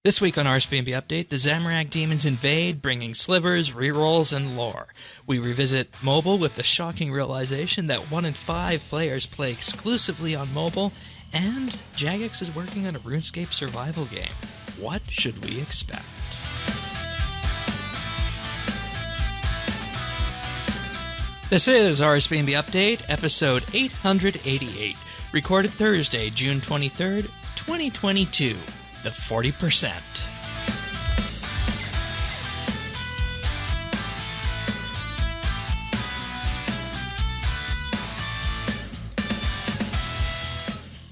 This week on RSBANDB Update, the Zamarak demons invade, bringing slivers, rerolls, and lore. We revisit mobile with the shocking realization that 1 in 5 players play exclusively on mobile, and Jagex is working on a RuneScape survival game. What should we expect? This is RSBANDB Update, episode 888, recorded Thursday, June 23rd, 2022. The 40%.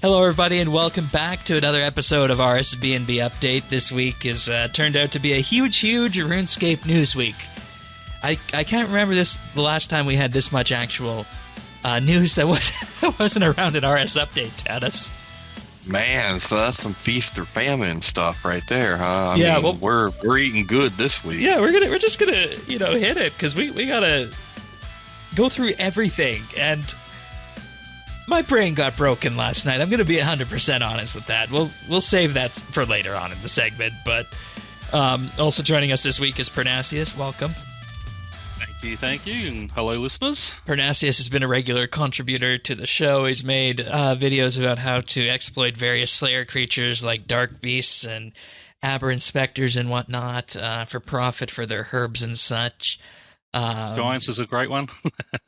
Hello, everybody, and welcome back to another episode of RSBANDB Update. This week has turned out to be a huge RuneScape news week. I can't remember the last time we had this much actual news that wasn't around at RS Update, Tanis. Man, so that's some feast or famine stuff right there, huh? I mean, we're eating good this week. Yeah, we're just gonna hit it because we gotta go through everything. And my brain got broken last night. I'm gonna be 100% honest with that. We'll save that for later on in the segment. But also joining us this week is Pernasius. Welcome. Thank you, and hello, listeners. Pernasius has been a regular contributor to the show. He's made videos about how to exploit various Slayer creatures like Dark Beasts and Aberrant Specters and whatnot for profit for their herbs and such. Giants is a great one.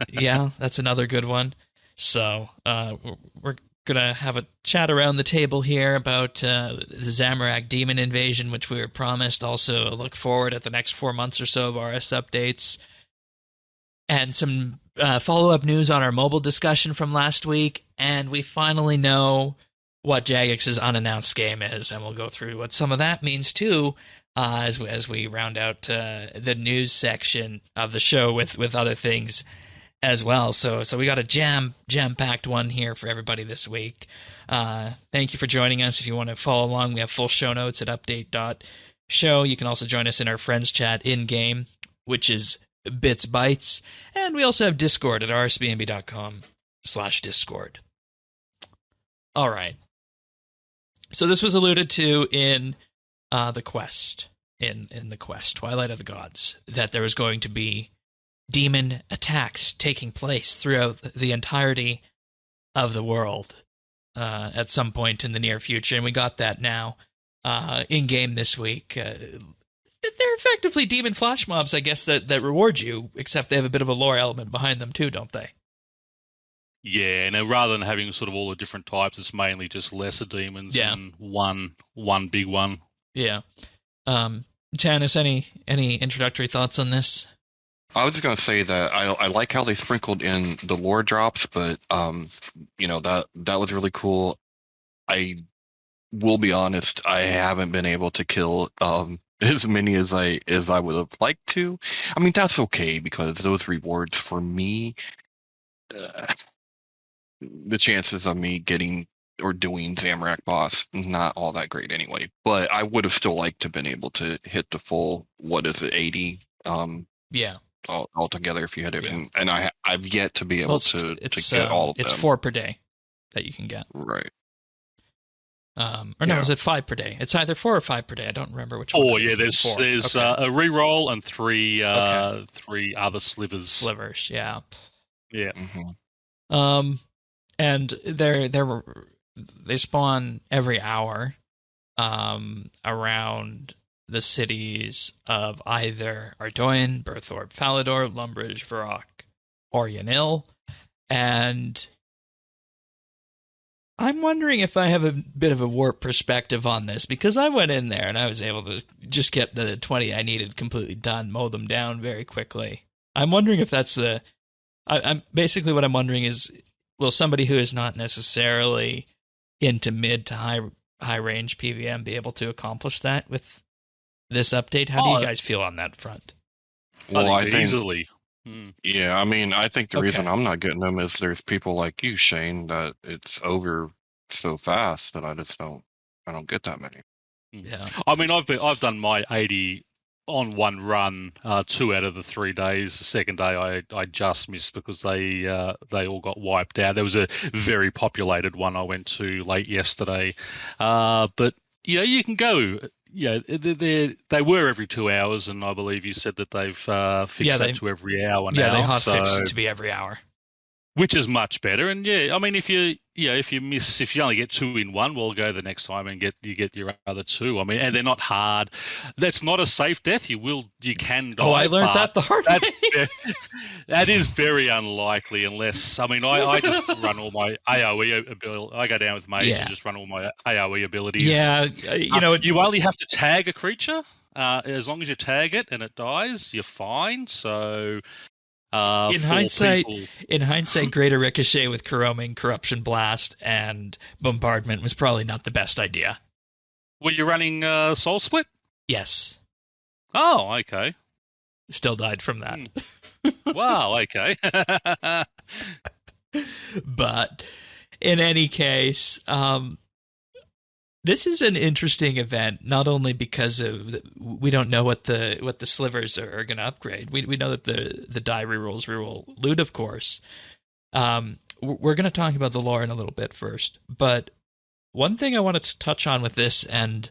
Yeah, that's another good one. So we're going to have a chat around the table here about the Zamarak demon invasion, which we were promised. Also, look forward at the next 4 months or so of RS updates. And some follow-up news on our mobile discussion from last week, and we finally know what Jagex's unannounced game is, and we'll go through what some of that means too, as we round out the news section of the show with other things as well. So we got a jam-packed one here for everybody this week. Thank you for joining us. If you want to follow along, we have full show notes at update.show. You can also join us in our friends chat in-game, which is BitsBytes, and we also have Discord at rsbnb.com/discord. All right. So this was alluded to in the quest, in the quest, Twilight of the Gods, that there was going to be demon attacks taking place throughout the entirety of the world at some point in the near future, and we got that now in-game this week. They're effectively demon flash mobs, I guess, that reward you, except they have a bit of a lore element behind them too, don't they? Yeah, and rather than having sort of all the different types, it's mainly just lesser demons and one big one. Yeah. Tanis, any introductory thoughts on this? I was just going to say that I like how they sprinkled in the lore drops, but that was really cool. I will be honest, I haven't been able to kill as many as I would have liked to. I mean, that's okay, because those rewards for me, the chances of me getting or doing Zamarak boss, not all that great anyway. But I would have still liked to have been able to hit the full, 80? Yeah. Altogether, if you had it. Yeah. And I've yet to be able to get all of them. It's 4 per day that you can get. Right. Is it 5 per day? It's either 4 or 5 per day. I don't remember which one. Oh, yeah, there's okay. A reroll and three other slivers. Slivers, yeah. Yeah. Mm-hmm. And they spawn every hour around the cities of either Ardoin, Berthorpe, Falador, Lumbridge, Varrock, or Yanil, and I'm wondering if I have a bit of a warped perspective on this, because I went in there and I was able to just get the 20 I needed completely done, mow them down very quickly. I'm wondering if that's I'm basically what I'm wondering is, will somebody who is not necessarily into mid to high range PVM be able to accomplish that with this update? How do you guys feel on that front? Well, I think easily. Yeah, I mean, I think the reason I'm not getting them is there's people like you, Shane, that it's over so fast that I don't get that many. Yeah. I mean, I've done my 80 on one run, 2 out of the 3 days. The second day I just missed because they all got wiped out. There was a very populated one I went to late yesterday, but you can go they were every 2 hours, and I believe you said that they've fixed that to every hour now. Yeah, they hot fixed it to be every hour, which is much better. And yeah, I mean, if you only get 2 in one, well, go the next time and get your other 2. I mean, and they're not hard. That's not a safe death. You can die. Oh, I learned that the hard way. That is very unlikely, unless I just run all my AOE ability. I go down with mage and just run all my AOE abilities. Yeah, you only have to tag a creature. As long as you tag it and it dies, you're fine. So. In hindsight, Greater Ricochet with Corroming, Corruption Blast, and Bombardment was probably not the best idea. Were you running Soul Split? Yes. Oh, okay. Still died from that. Wow, okay. But in any case, this is an interesting event, not only because of we don't know what the slivers are going to upgrade. We know that the die rerolls reroll loot, of course. We're going to talk about the lore in a little bit first, but one thing I wanted to touch on with this, and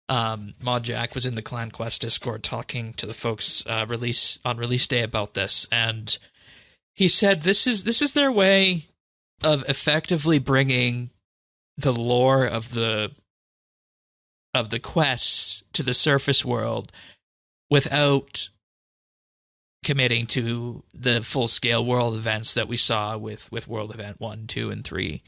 Mod Jack was in the Clan Quest Discord talking to the folks release day about this, and he said this is their way of effectively bringing the lore of the quests to the surface world without committing to the full-scale world events that we saw with World Event 1, 2, and 3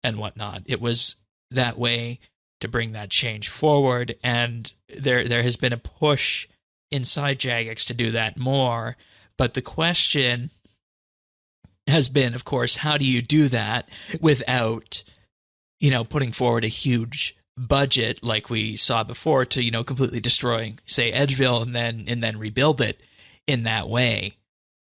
and whatnot. It was that way to bring that change forward, and there has been a push inside Jagex to do that more, but the question has been, of course, how do you do that without, putting forward a huge budget like we saw before to completely destroying, say, Edgeville and then rebuild it in that way.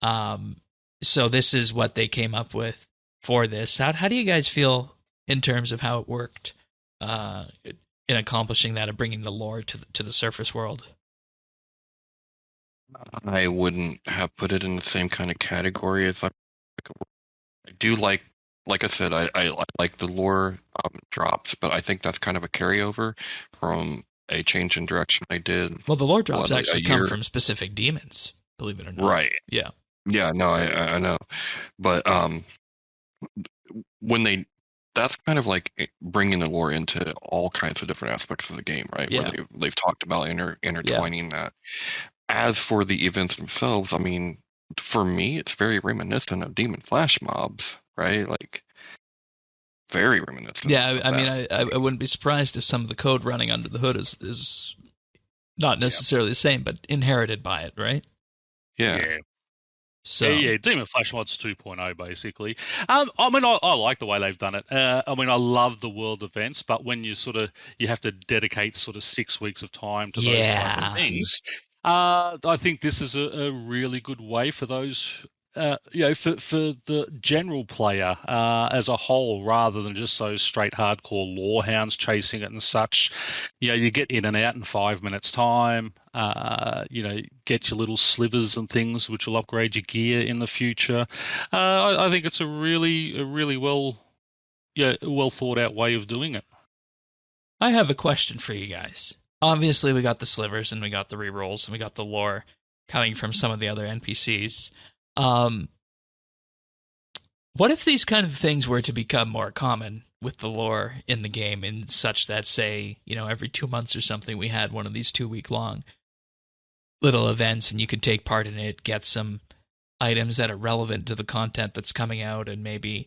So this is what they came up with for this. How do you guys feel in terms of how it worked in accomplishing that of bringing the lore to the surface world? I wouldn't have put it in the same kind of category as I do like I said, I like the lore drops, but I think that's kind of a carryover from a change in direction I did. Well, the lore drops actually come from specific demons, believe it or not. Right. Yeah. Yeah, no, I know. But that's kind of like bringing the lore into all kinds of different aspects of the game, right? Yeah. Where they've talked about intertwining that. As for the events themselves, I mean, for me, it's very reminiscent of Demon Flash mobs, right? Like, very reminiscent. Yeah, I mean, I wouldn't be surprised if some of the code running under the hood is not necessarily the same, but inherited by it, right? Yeah. So Demon Flash mods 2.0 basically. I mean, I like the way they've done it. I mean, I love the world events, but when you have to dedicate 6 weeks of time to those type of things. I think this is a really good way for those, for the general player as a whole, rather than just those straight hardcore lore hounds chasing it and such. You get in and out in 5 minutes time. Get your little slivers and things, which will upgrade your gear in the future. I think it's a really well thought out way of doing it. I have a question for you guys. Obviously, we got the slivers and we got the rerolls and we got the lore coming from some of the other NPCs. What if these kind of things were to become more common with the lore in the game, in such that, say, every 2 months or something, we had one of these 2-week-long little events and you could take part in it, get some items that are relevant to the content that's coming out, and maybe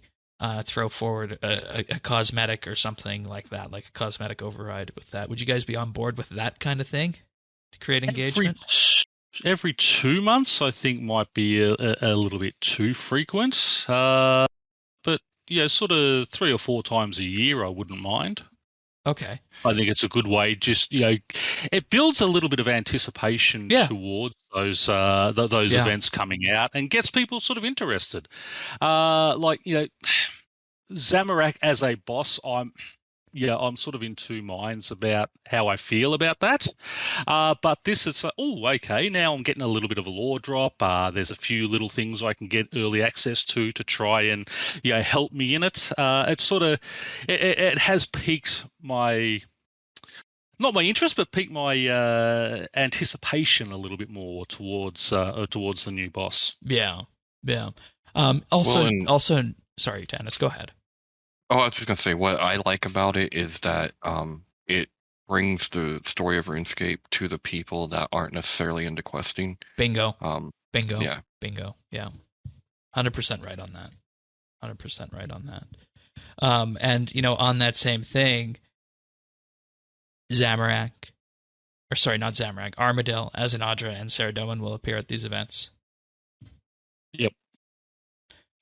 throw forward a cosmetic or something like that, like a cosmetic override with that. Would you guys be on board with that kind of thing to create engagement? Every 2 months, I think, might be a little bit too frequent. But, sort of 3 or 4 times a year, I wouldn't mind. Okay. I think it's a good way. Just, it builds a little bit of anticipation towards those events coming out and gets people sort of interested. Zamarak as a boss, I'm sort of in two minds about how I feel about that. But this is, okay, now I'm getting a little bit of a lore drop. There's a few little things I can get early access to try and, help me in it. It has piqued my, not my interest, but piqued my anticipation a little bit more towards the new boss. Yeah. Sorry, Dennis, go ahead. Oh, I was just gonna say what I like about it is that it brings the story of RuneScape to the people that aren't necessarily into questing. Bingo. Bingo. Yeah. Bingo. Yeah. 100% right on that. 100% right on that. And on that same thing, Zamarak, or sorry, not Zamarak, Armadil, Azanadra, and Saradomin will appear at these events. Yep.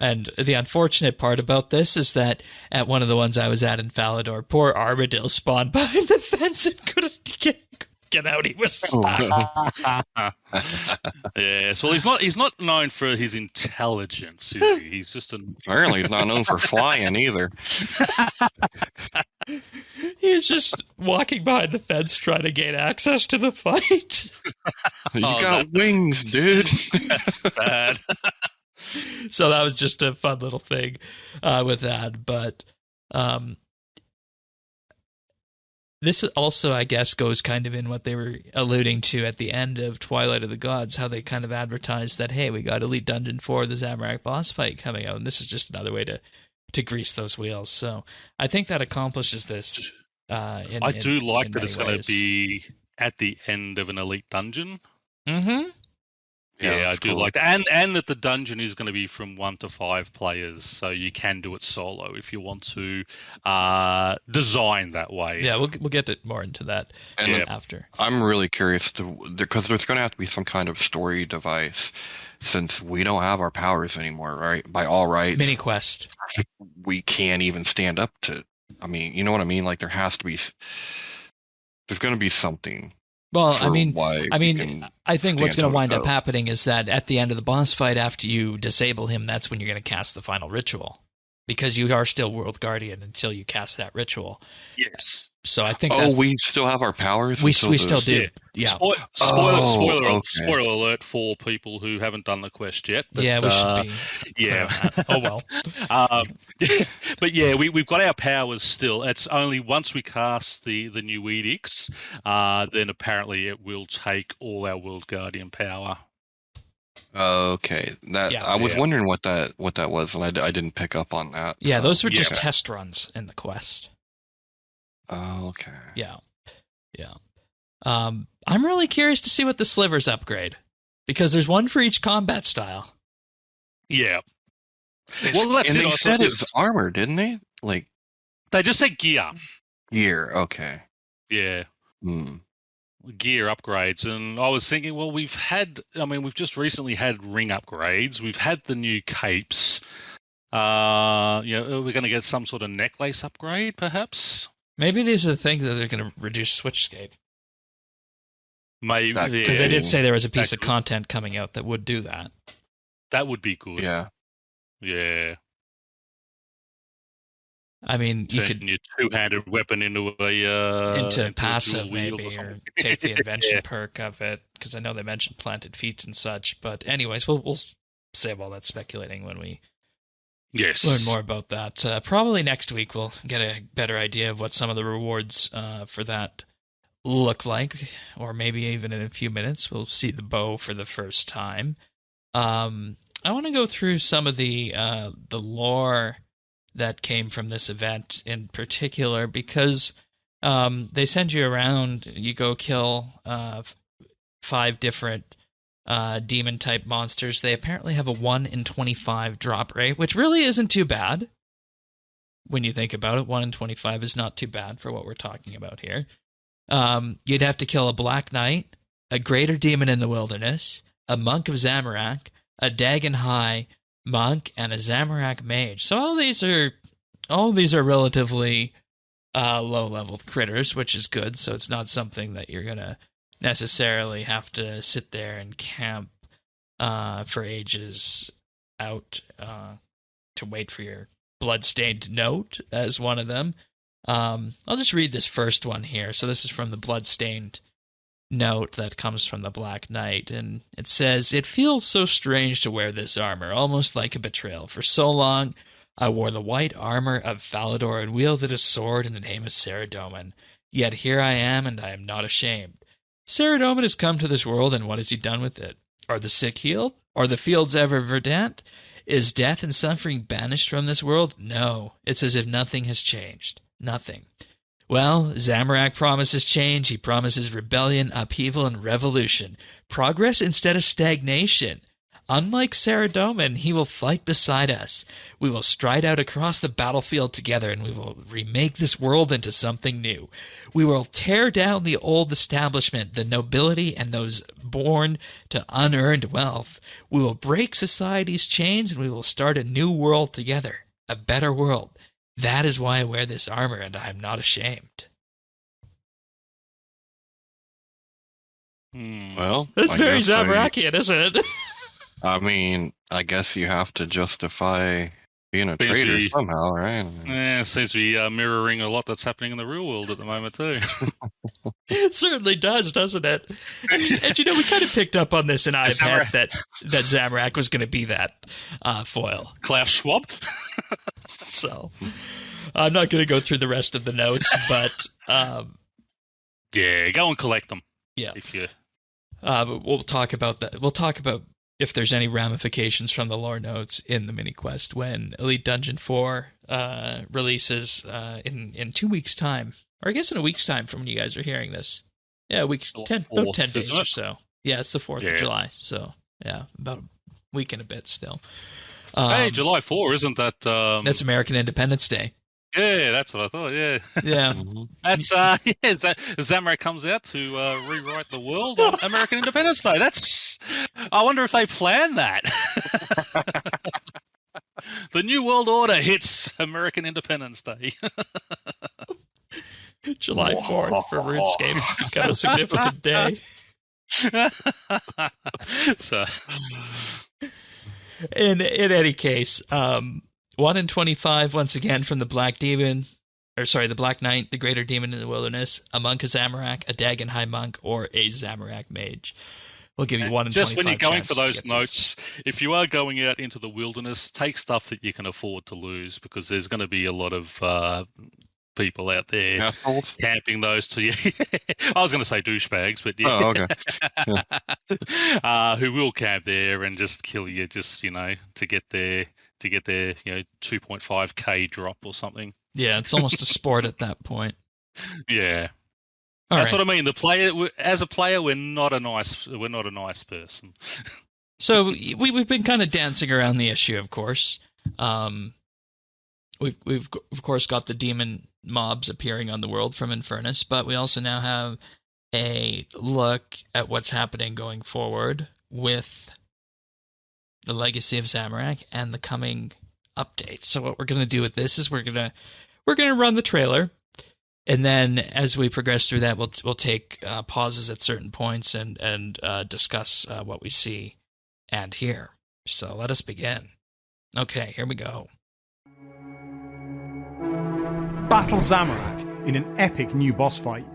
And the unfortunate part about this is that at one of the ones I was at in Falador, poor Armadil spawned behind the fence and couldn't get out. He was stuck. Yes, well, he's not known for his intelligence, is he? He's just apparently he's not known for flying either. He was just walking behind the fence trying to gain access to the fight. You got wings, dude. That's bad. So that was just a fun little thing with that. But this also, I guess, goes kind of in what they were alluding to at the end of Twilight of the Gods, how they kind of advertised that, hey, we got Elite Dungeon 4, the Zamarak boss fight coming out, and this is just another way to grease those wheels. So I think that accomplishes this. I do like that it's going to be at the end of an Elite Dungeon. Mm-hmm. Yeah, I do like that. And that the dungeon is going to be from 1 to 5 players, so you can do it solo if you want to design that way. Yeah, we'll get more into that after. I'm really curious, because there's going to have to be some kind of story device, since we don't have our powers anymore, right? By all rights. Mini quest. We can't even stand up to, I mean, you know what I mean? Like, there's going to be something. Well, I think what's going to wind up happening is that at the end of the boss fight, after you disable him, that's when you're going to cast the final ritual, because you are still World Guardian until you cast that ritual. Yes. So I think. We still have our powers. We still do. Yeah. Spoiler alert for people who haven't done the quest yet. But, yeah, we should be. Yeah. Oh well. But yeah, we've got our powers still. It's only once we cast the new edicts, then apparently it will take all our World Guardian power. Okay, I was wondering what that was, and I didn't pick up on that. Yeah, so, those were just test runs in the quest. Oh, okay. Yeah. I'm really curious to see what the slivers upgrade, because there's one for each combat style. Yeah. Well, that's and it. They said it's armor, didn't they? Like, they just said gear. Gear, okay. Yeah. Gear upgrades, and I was thinking, well, we've just recently had ring upgrades. We've had the new capes. Are we going to get some sort of necklace upgrade, perhaps? Maybe these are the things that are going to reduce Switchscape. Maybe, because they did say there was a piece of content coming out that would do that. That would be good. Yeah. I mean, you could your two-handed weapon into passive, maybe, or take the invention perk of it, because I know they mentioned planted feet and such. But anyways, we'll save all that speculating when we learn more about that. Probably next week we'll get a better idea of what some of the rewards for that look like, or maybe even in a few minutes we'll see the bow for the first time. I want to go through some of the lore that came from this event in particular, because they send you around, you go kill 5 different demon-type monsters. They apparently have a 1 in 25 drop rate, which really isn't too bad. When you think about it, 1 in 25 is not too bad for what we're talking about here. You'd have to kill a Black Knight, a Greater Demon in the Wilderness, a Monk of Zamarak, a Dagon High Monk, and a Zamarak Mage. So all these are relatively low-level critters, which is good. So it's not something that you're gonna necessarily have to sit there and camp for ages out to wait for your bloodstained note as one of them. I'll just read this first one here. So this is from the bloodstained note that comes from the Black Knight, and it says, "It feels so strange to wear this armor, almost like a betrayal. For so long, I wore the white armor of Falador and wielded a sword in the name of Saradomin. Yet here I am, and I am not ashamed. Saradomin has come to this world, and what has he done with it? Are the sick healed? Are the fields ever verdant? Is death and suffering banished from this world? No, it's as if nothing has changed. Nothing. Well, Zamarak promises change. He promises rebellion, upheaval, and revolution. Progress instead of stagnation. Unlike Saradomin, he will fight beside us. We will stride out across the battlefield together, and we will remake this world into something new. We will tear down the old establishment, the nobility, and those born to unearned wealth. We will break society's chains, and we will start a new world together. A better world. That is why I wear this armor, and I am not ashamed. Well, that's I very guess Zamarakian, isn't it? I mean, I guess you have to justify being a traitor somehow, right? Yeah, seems to be mirroring a lot that's happening in the real world at the moment, too. It certainly does, doesn't it? And you know, we kind of picked up on this in iPad that Zamarak was going to be that foil. Klaus Schwab? So, I'm not going to go through the rest of the notes, but... yeah, go and collect them. Yeah. If you... but we'll talk about that. We'll talk about if there's any ramifications from the lore notes in the mini quest when Elite Dungeon 4 releases in 2 weeks' time, or I guess in a week's time from when you guys are hearing this. Yeah, about 10 days or so. Yeah, it's the 4th of July, so yeah, about a week and a bit still. Hey, July 4, isn't that? That's American Independence Day. Yeah, that's what I thought. Yeah, yeah. That's Zamarak comes out to rewrite the world on American Independence Day. I wonder if they planned that. The New World Order hits American Independence Day. July 4th for RuneScape become a significant day. So, in any case, 1 in 25, once again, from the Black Demon, the Black Knight, the Greater Demon in the Wilderness, a Monk, a Zamarak, a Dagon High Monk, or a Zamarak Mage. We'll give you 1 in 25. Just when you're going for those notes, if you are going out into the wilderness, take stuff that you can afford to lose, because there's going to be a lot of people out there camping those to you. I was going to say douchebags, but yeah. Oh, okay. Who will camp there and just kill you, just to get their 2.5k drop or something. Yeah, it's almost a sport at that point. Yeah. That's what I mean. As a player, we're not a nice person. So we've been kind of dancing around the issue, of course. We've of course got the demon mobs appearing on the world from Infernus, but we also now have a look at what's happening going forward with the Legacy of Zamarak and the coming updates. So what we're going to do with this is we're going to run the trailer, and then as we progress through that, we'll take pauses at certain points and discuss what we see and hear. So let us begin. Okay, here we go. Battle Zamarak in an epic new boss fight.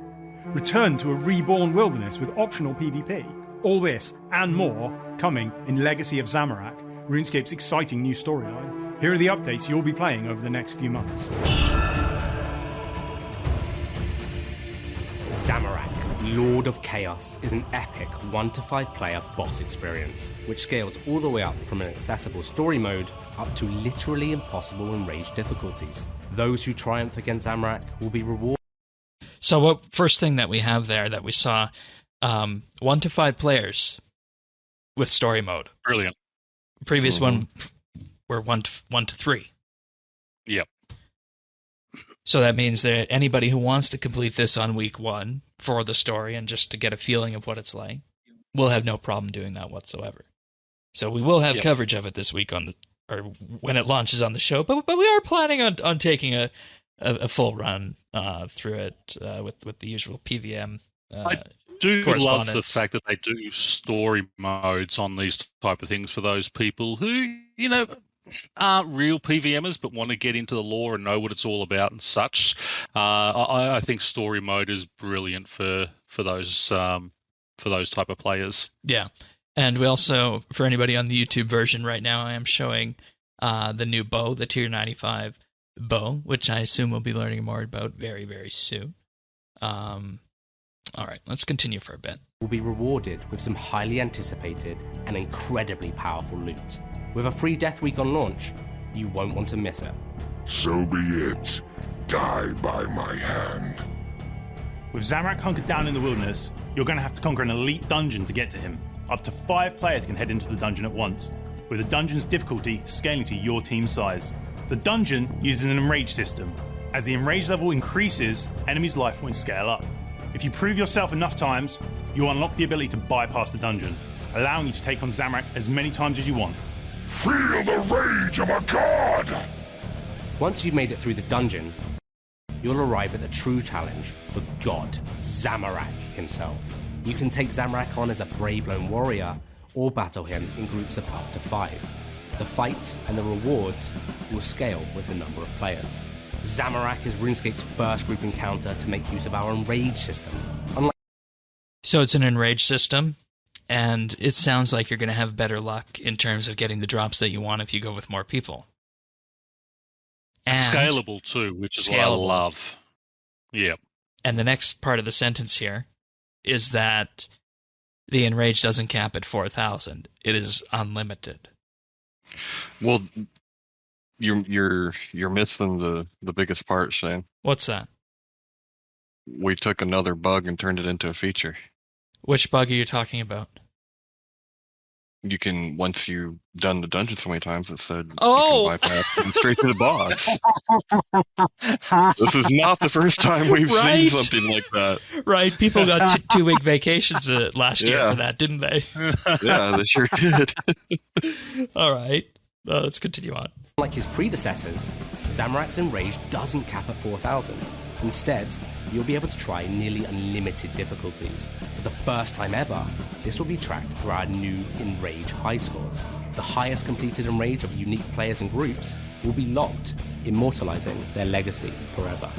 Return to a reborn wilderness with optional PvP. All this and more coming in Legacy of Zamarak, RuneScape's exciting new storyline. Here are the updates you'll be playing over the next few months. Zamarak, Lord of Chaos, is an epic 1 to 5 player boss experience, which scales all the way up from an accessible story mode up to literally impossible enraged difficulties. Those who triumph against Zamarak will be rewarded. So first thing that we have there that we saw, 1 to 5 players with story mode. Brilliant. Previous one were 1 to 3. Yep. So that means that anybody who wants to complete this on week 1 for the story and just to get a feeling of what it's like will have no problem doing that whatsoever. So we will have coverage of it this week or when it launches on the show, but we are planning on taking a full run through it with the usual PVM. I do love the fact that they do story modes on these type of things for those people who aren't real PVMers but want to get into the lore and know what it's all about and such. I think story mode is brilliant for those type of players. Yeah. And we also, for anybody on the YouTube version right now, I am showing the new bow, the Tier 95 bow, which I assume we'll be learning more about very, very soon. All right, let's continue for a bit. Will be rewarded with some highly anticipated and incredibly powerful loot. With a free death week on launch, you won't want to miss it. So be it. Die by my hand. With Zamarak hunkered down in the wilderness, you're going to have to conquer an elite dungeon to get to him. Up to 5 players can head into the dungeon at once, with the dungeon's difficulty scaling to your team size. The dungeon uses an enrage system. As the enrage level increases, enemies' life points scale up. If you prove yourself enough times, you unlock the ability to bypass the dungeon, allowing you to take on Zamarak as many times as you want. Feel the rage of a god! Once you've made it through the dungeon, you'll arrive at the true challenge, the god, Zamarak himself. You can take Zamarak on as a brave lone warrior, or battle him in groups of up to 5. The fight and the rewards will scale with the number of players. Zamarak is RuneScape's first group encounter to make use of our enrage system. So it's an enrage system, and it sounds like you're going to have better luck in terms of getting the drops that you want if you go with more people. And scalable too, which is what I love. Yeah. And the next part of the sentence here is that the enrage doesn't cap at 4,000. It is unlimited. Well, you're missing the biggest part, Shane. What's that? We took another bug and turned it into a feature. Which bug are you talking about? You can, once you've done the dungeon so many times, it said you Oh! can bypass and straight to the boss. This is not the first time we've Right. seen something like that. Right, people got 2-week vacations last year Yeah. for that, didn't they? Yeah, they sure did. All right, let's continue on. Like his predecessors, Zamarak's enrage doesn't cap at 4,000. Instead, you'll be able to try nearly unlimited difficulties. For the first time ever, this will be tracked through our new Enrage high scores. The highest completed Enrage of unique players and groups will be locked, immortalizing their legacy forever.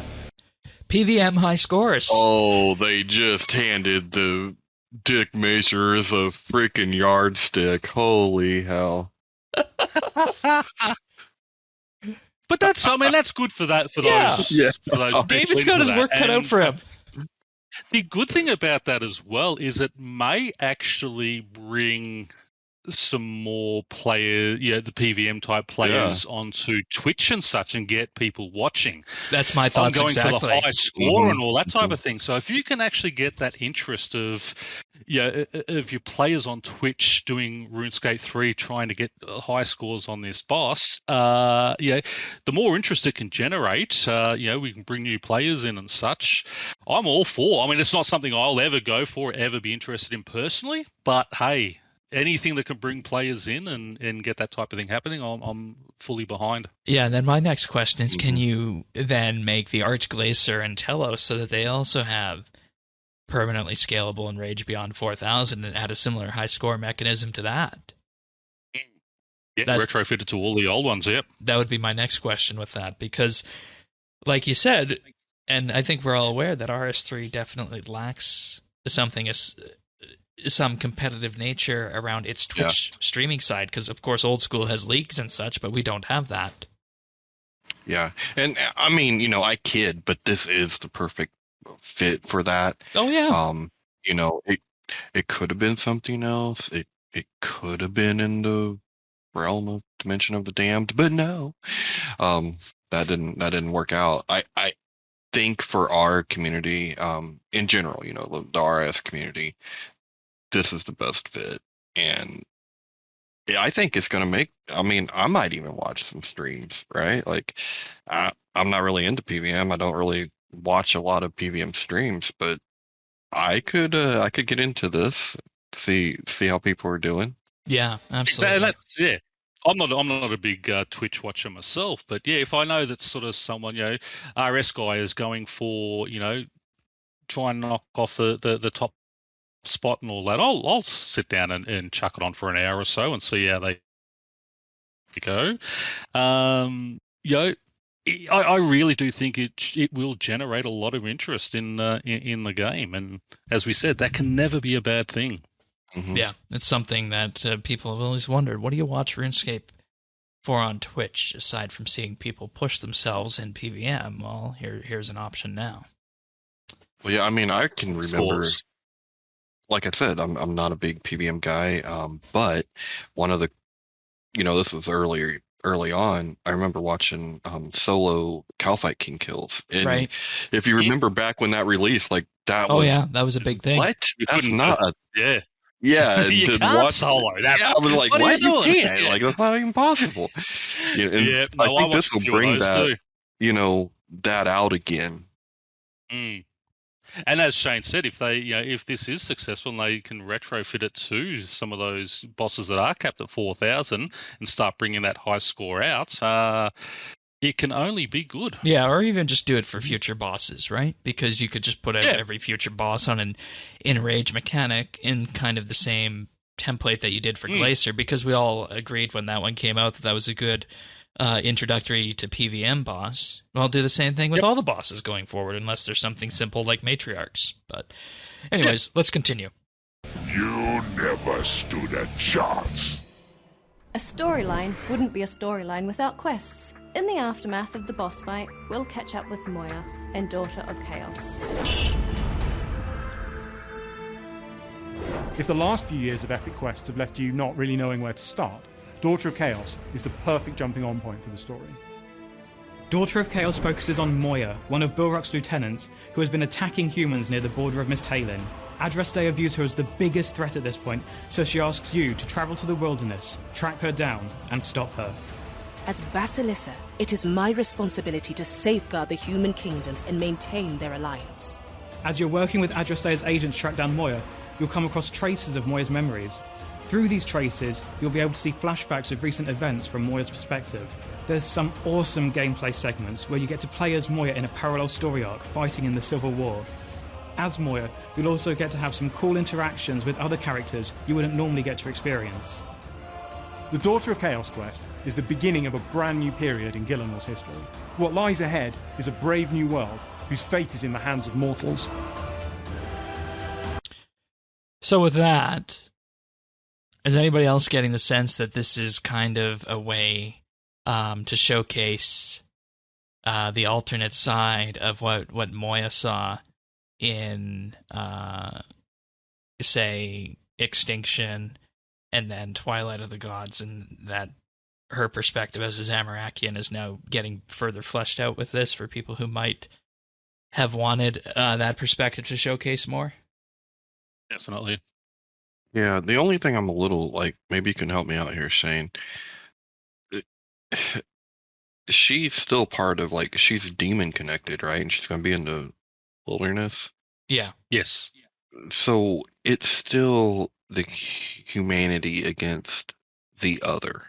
PVM high scores. Oh, they just handed the dick measurers a freaking yardstick. Holy hell. But that's, I mean, that's good for that, for Yeah. those. Yeah. For those David's people got his that. work cut out And for him. The good thing about that as well is it may actually bring some more players, the PVM type players onto Twitch and such and get people watching. That's my I'm thoughts going exactly. for the high score Mhm. and all that type of thing. So if you can actually get that interest of your players on Twitch doing RuneScape 3 trying to get high scores on this boss, the more interest it can generate, we can bring new players in and such. I'm all for. I mean, it's not something I'll ever go for, ever be interested in personally, but hey, anything that can bring players in and get that type of thing happening, I'm fully behind. Yeah, and then my next question is, can you then make the Archglacier and Telos so that they also have permanently scalable Enrage beyond 4,000 and add a similar high score mechanism to that? Yeah, That- retrofitted to all the old ones, yep. That would be my next question with that, because like you said, and I think we're all aware that RS3 definitely lacks some competitive nature around its Twitch streaming side, because of course Old School has leagues and such, but we don't have that. Yeah. And I mean, I kid, but this is the perfect fit for that. Oh yeah. It could have been something else. It could have been in the realm of Dimension of the Damned, but no. That didn't work out. I think for our community, in general, the RS community, this is the best fit. And I think it's going to make, I might even watch some streams, right? Like, I'm not really into PVM. I don't really watch a lot of PVM streams, but I could get into this, see how people are doing. Yeah, absolutely. That's it. I'm not a big Twitch watcher myself, but yeah, if I know that sort of someone, RS guy is going for, try and knock off the top spot and all that, I'll sit down and chuck it on for an hour or so and see how they go. I really do think it will generate a lot of interest in the game, and as we said, that can never be a bad thing. Mm-hmm. Yeah, it's something that people have always wondered. What do you watch RuneScape for on Twitch, aside from seeing people push themselves in PVM? Well, here's an option now. Well, yeah, I mean, I can remember. Scores. Like I said, I'm not a big PVM guy, but one of the, this was early on. I remember watching solo Cowfight King kills, and Right. if you remember back when that released, like that was that was a big thing. what? That's not a Yeah. You to can't watch, solo that. Yeah, I was like, what? what? You doing? can't. Like that's not even possible. And I think this will bring that, that out again. Mm. And as Shane said, if they, if this is successful and they can retrofit it to some of those bosses that are capped at 4,000 and start bringing that high score out, it can only be good. Yeah, or even just do it for future bosses, right? Because you could just put every future boss on an enrage mechanic in kind of the same template that you did for Glacier, because we all agreed when that one came out that was a good introductory to PVM boss. Well, I'll do the same thing with all the bosses going forward, unless there's something simple like matriarchs. But anyways, let's continue. You never stood a chance. A storyline wouldn't be a storyline without quests. In the aftermath of the boss fight, we'll catch up with Moya and Daughter of Chaos. If the last few years of epic quests have left you not really knowing where to start, Daughter of Chaos is the perfect jumping-on point for the story. Daughter of Chaos focuses on Moya, one of Bilrock's lieutenants, who has been attacking humans near the border of Misthalin. Adrastea views her as the biggest threat at this point, so she asks you to travel to the wilderness, track her down, and stop her. As Basilissa, it is my responsibility to safeguard the human kingdoms and maintain their alliance. As you're working with Adrastea's agents to track down Moya, you'll come across traces of Moya's memories. Through these traces, you'll be able to see flashbacks of recent events from Moya's perspective. There's some awesome gameplay segments where you get to play as Moya in a parallel story arc fighting in the Civil War. As Moya, you'll also get to have some cool interactions with other characters you wouldn't normally get to experience. The Daughter of Chaos quest is the beginning of a brand new period in Gillenor's history. What lies ahead is a brave new world whose fate is in the hands of mortals. So with that, is anybody else getting the sense that this is kind of a way to showcase the alternate side of what Moya saw in, say, Extinction and then Twilight of the Gods, and that her perspective as a Zamarakian is now getting further fleshed out with this for people who might have wanted that perspective to showcase more? Definitely. Yeah, the only thing I'm a little, maybe you can help me out here, Shane. She's still part of, she's demon connected, right? And she's going to be in the wilderness. Yeah. Yes. So it's still the humanity against the other.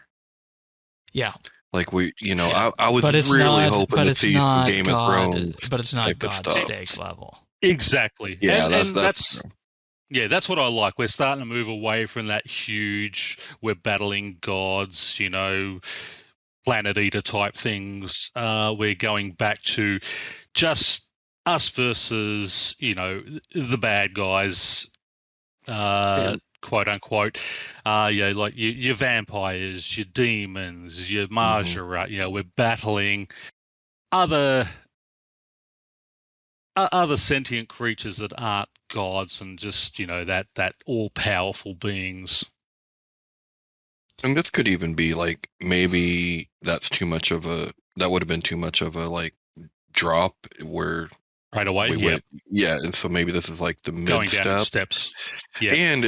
Yeah. I was really hoping to see some Game of Thrones. But it's not God stake level. Exactly. Yeah, and that's yeah, that's what I like. We're starting to move away from that huge, we're battling gods, planet eater type things. We're going back to just us versus, the bad guys, quote unquote. Like your vampires, your demons, your Marjara. We're battling other sentient creatures that aren't gods and just, that all-powerful beings. And this could even be maybe that would have been too much of a drop where right away. And so maybe this is the mid going down steps. Yeah. And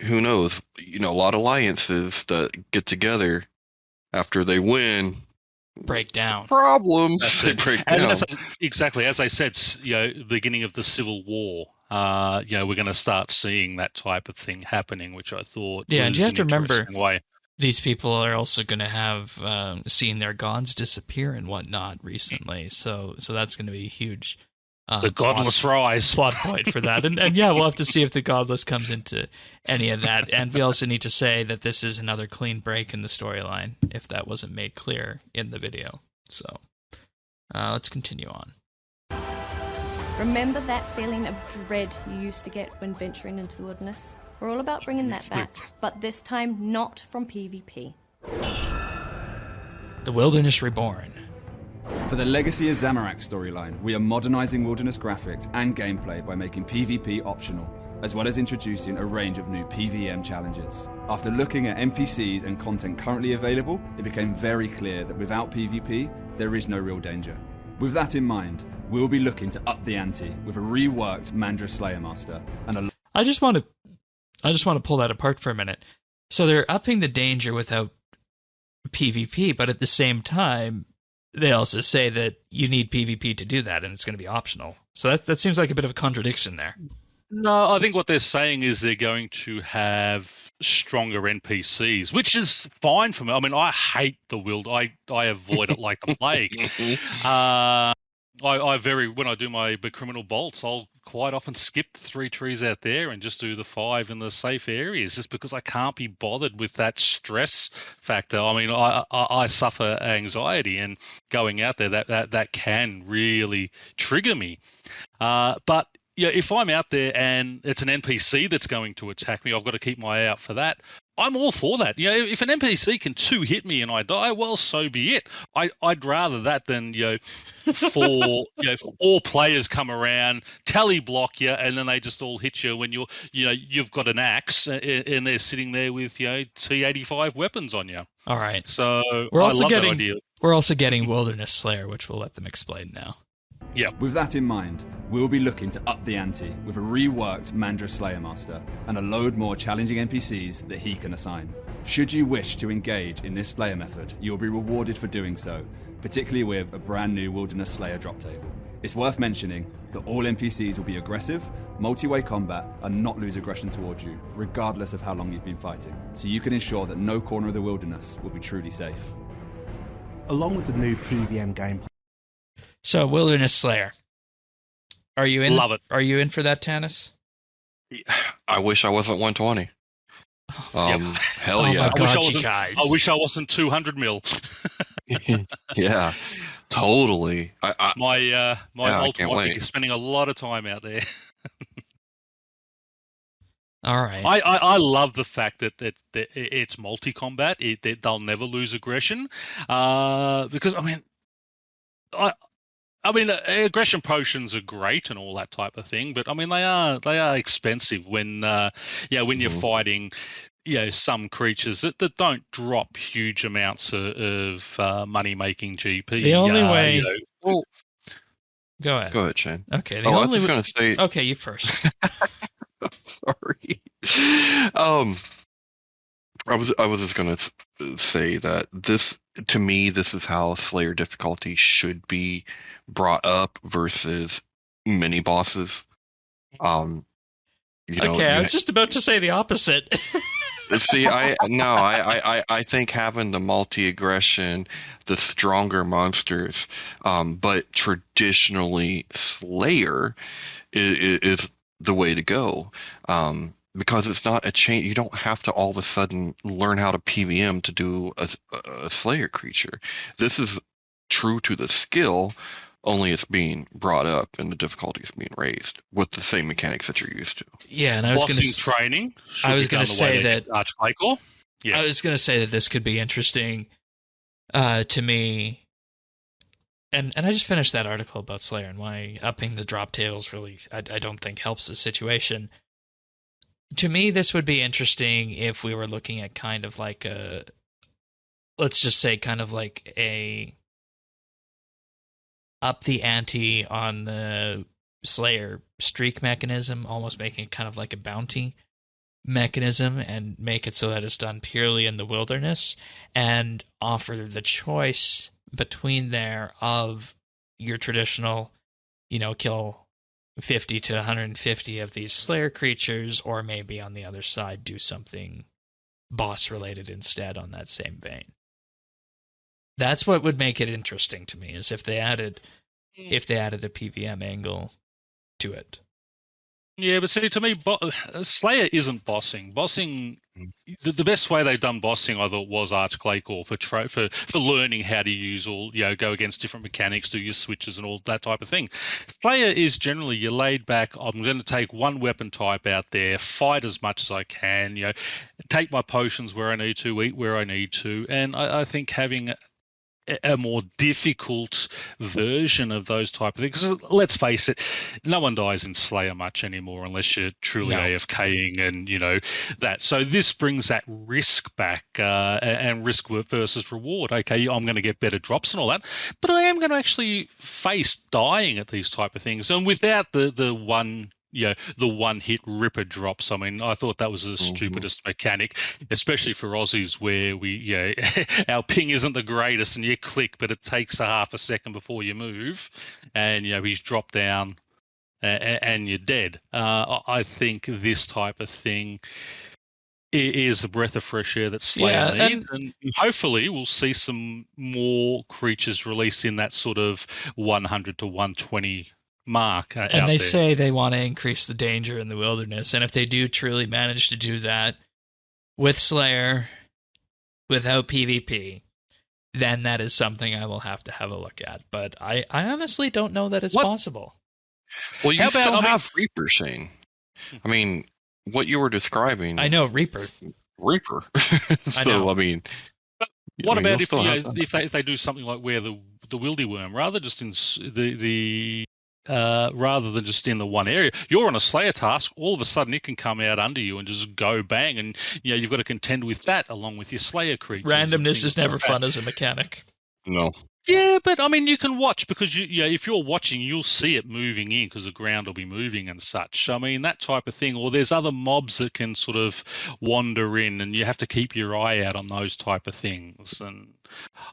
who knows? A lot of alliances that get together after they win break down. Problems. They break down. Exactly. As I said, beginning of the Civil War, we're going to start seeing that type of thing happening, which I thought was and you have to remember, way. These people are also going to have seen their gods disappear and whatnot recently, so that's going to be a huge the godless rise plot point for that. And yeah, we'll have to see if the godless comes into any of that. And we also need to say that this is another clean break in the storyline, if that wasn't made clear in the video. So let's continue on. Remember that feeling of dread you used to get when venturing into the wilderness? We're all about bringing that back, but this time not from PvP. The Wilderness Reborn. For the Legacy of Zamarak storyline, we are modernising Wilderness graphics and gameplay by making PvP optional, as well as introducing a range of new PvM challenges. After looking at NPCs and content currently available, it became very clear that without PvP, there is no real danger. With that in mind, we will be looking to up the ante with a reworked Mandra Slayer Master and a... I just want to pull that apart for a minute. So they're upping the danger without PvP, but at the same time, they also say that you need PvP to do that, and it's going to be optional. So that seems like a bit of a contradiction there. No, I think what they're saying is they're going to have stronger NPCs, which is fine for me. I mean, I hate the wild. I avoid it like the plague. When I do my criminal bolts, I'll quite often skip the 3 trees out there and just do the 5 in the safe areas, just because I can't be bothered with that stress factor. I mean, I suffer anxiety, and going out there that can really trigger me. But yeah, if I'm out there and it's an NPC that's going to attack me, I've got to keep my eye out for that. I'm all for that. You know, if an NPC can 2-hit me and I die, well, so be it. I'd rather that than 4 players come around, tally block you, and then they just all hit you when you've got an axe and they're sitting there with T85 weapons on you. All right. So we're also that idea. We're also getting Wilderness Slayer, which we'll let them explain now. Yeah. With that in mind, we'll be looking to up the ante with a reworked Mandra Slayer Master and a load more challenging NPCs that he can assign. Should you wish to engage in this Slayer method, you'll be rewarded for doing so, particularly with a brand new Wilderness Slayer drop table. It's worth mentioning that all NPCs will be aggressive, multi-way combat, and not lose aggression towards you, regardless of how long you've been fighting, so you can ensure that no corner of the wilderness will be truly safe. Along with the new PvM gameplay. So, Wilderness Slayer. Are you in? Love it. Are you in for that, Tanis? I wish I wasn't 120. Hell yeah. My God, you guys. I wish I wasn't 200 mil. Yeah, totally. My old can't wife wait. is spending a lot of time out there. All right. I love the fact that it's multi-combat. They'll never lose aggression. Because, I mean, aggression potions are great and all that type of thing, but I mean they are expensive when you're fighting some creatures that don't drop huge amounts of money making GP. The only way. Well, go ahead. Go ahead, Shane. Okay. I was just going to say. Okay, you first. Sorry. I was just going to say that to me, this is how Slayer difficulty should be brought up versus mini bosses. I was just about to say the opposite. See, I think having the multi-aggression, the stronger monsters, but traditionally Slayer is the way to go. Because it's not a change. You don't have to all of a sudden learn how to PVM to do a Slayer creature. This is true to the skill, only it's being brought up and the difficulty is being raised with the same mechanics that you're used to. Yeah, and I was going to training. I was going to say that Yeah. I was going to say that this could be interesting to me. And I just finished that article about Slayer and why upping the drop tables really I don't think helps the situation. To me, this would be interesting if we were looking at kind of like let's just say kind of like a up the ante on the Slayer streak mechanism, almost making it kind of like a bounty mechanism and make it so that it's done purely in the wilderness and offer the choice between there of your traditional, kill 50 to 150 of these Slayer creatures, or maybe on the other side do something boss-related instead on that same vein. That's what would make it interesting to me, is if they added a PVM angle to it. Yeah, but see, to me, Slayer isn't bossing. Bossing, the best way they've done bossing, I thought, was Archclaycore for learning how to use go against different mechanics, do your switches and all that type of thing. Slayer is generally you're laid back. I'm going to take one weapon type out there, fight as much as I can. Take my potions where I need to, eat where I need to, and I think having a more difficult version of those type of things. Because let's face it, no one dies in Slayer much anymore unless you're truly AFKing and, that. So this brings that risk back and risk versus reward. Okay, I'm going to get better drops and all that, but I am going to actually face dying at these type of things. And without the one-hit ripper drops. I mean, I thought that was the stupidest mechanic, especially for Aussies where our ping isn't the greatest and you click, but it takes a half a second before you move and, he's dropped down and you're dead. I think this type of thing is a breath of fresh air that Slayer needs, and hopefully we'll see some more creatures released in that sort of 100 to 120 mark. And they say they want to increase the danger in the wilderness, and if they do truly manage to do that with Slayer without PvP, then that is something I will have a look at. But I honestly don't know that it's possible. Well, you still have Reaper, Shane. I mean, what you were describing. I know, Reaper. I know. I mean, but what about if they do something like where the wildy worm, rather than just in the one area, you're on a Slayer task, all of a sudden it can come out under you and just go bang, and you've got to contend with that along with your Slayer creatures. Randomness is never fun as a mechanic. No. Yeah, but I mean, you can watch because if you're watching, you'll see it moving in because the ground will be moving and such. I mean, that type of thing. Or there's other mobs that can sort of wander in, and you have to keep your eye out on those type of things. And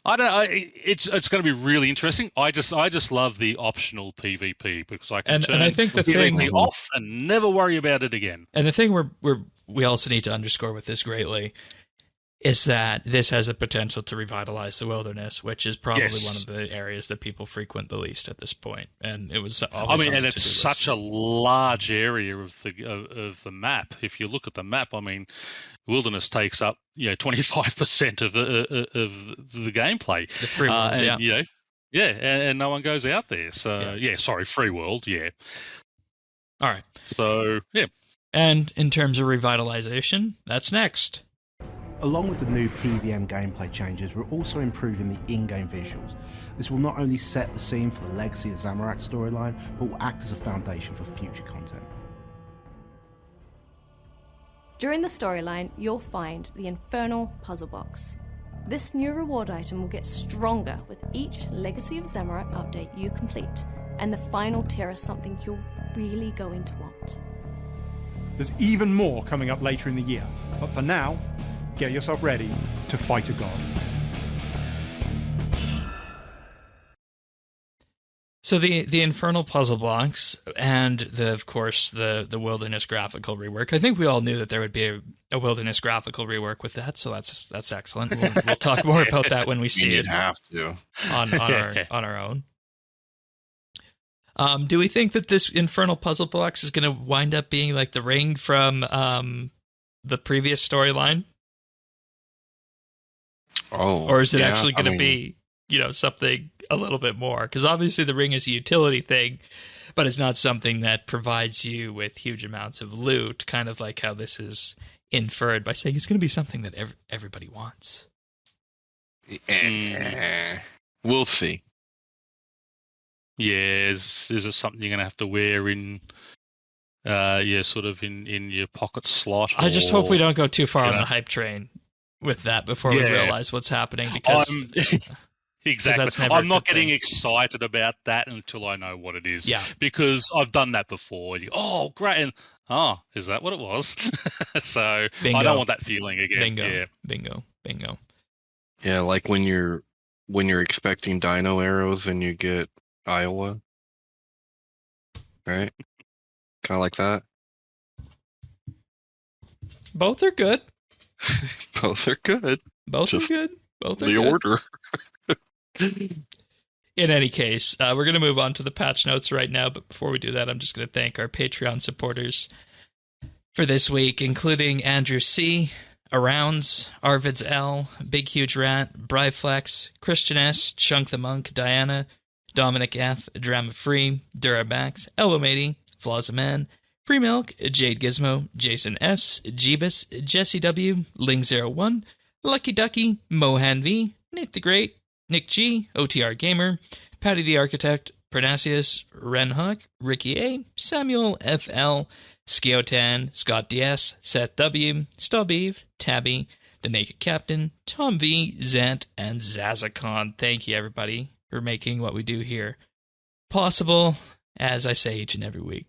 I don't know. It's going to be really interesting. I just love the optional PvP because I can turn the thing off and never worry about it again. And the thing we also need to underscore with this greatly is that this has the potential to revitalize the wilderness, which is probably one of the areas that people frequent the least at this point. And it was always and it's such a large area of the map. If you look at the map, I mean, wilderness takes up 25% of the gameplay. The free world, and no one goes out there. So free world, All right. So and in terms of revitalization, that's next. Along with the new PVM gameplay changes, we're also improving the in-game visuals. This will not only set the scene for the legacy of Zamarak storyline, but will act as a foundation for future content. During the storyline, you'll find the Infernal Puzzle Box. This new reward item will get stronger with each Legacy of Zamarak update you complete, and the final tier is something you're really going to want. There's even more coming up later in the year, but for now, get yourself ready to fight a god. So the Infernal Puzzle Blocks and of course the Wilderness graphical rework. I think we all knew that there would be a Wilderness graphical rework with that, so that's excellent. We'll talk more about that when we see it. Have to on our own. Do we think that this Infernal Puzzle Blocks is going to wind up being like the ring from the previous storyline? Or is it actually going to be, something a little bit more? Because obviously the ring is a utility thing, but it's not something that provides you with huge amounts of loot, kind of like how this is inferred by saying it's going to be something that everybody wants. We'll see. Yeah, is it something you're going to have to wear in, sort of in your pocket slot? I just hope we don't go too far on the hype train with that before we realize what's happening, because exactly. I'm not getting excited about that until I know what it is. Yeah. Because I've done that before. Oh, great. And, is that what it was? So Bingo. I don't want that feeling again. Bingo. Yeah, like when you're expecting dino arrows and you get Iowa. Right? Kind of like that. Both are good. Both are good. Both are good. The order. In any case, we're going to move on to the patch notes right now, but before we do that, I'm just going to thank our Patreon supporters for this week, including Andrew C., Arounds, Arvids L., Big Huge Rat, Bryflex, Christian S., Chunk the Monk, Diana, Dominic F., Drama Free, Durabax, Elomady, Flawsaman, Free Milk, Jade Gizmo, Jason S., Jeebus, Jesse W., Ling01, Lucky Ducky, Mohan V., Nate the Great, Nick G, OTR Gamer, Patty the Architect, Pernasius, Renhawk, Ricky A, Samuel FL, Skiotan, Scott DS, Seth W, Stubeve, Tabby, The Naked Captain, Tom V, Zant, and Zazakon. Thank you, everybody, for making what we do here possible, as I say each and every week.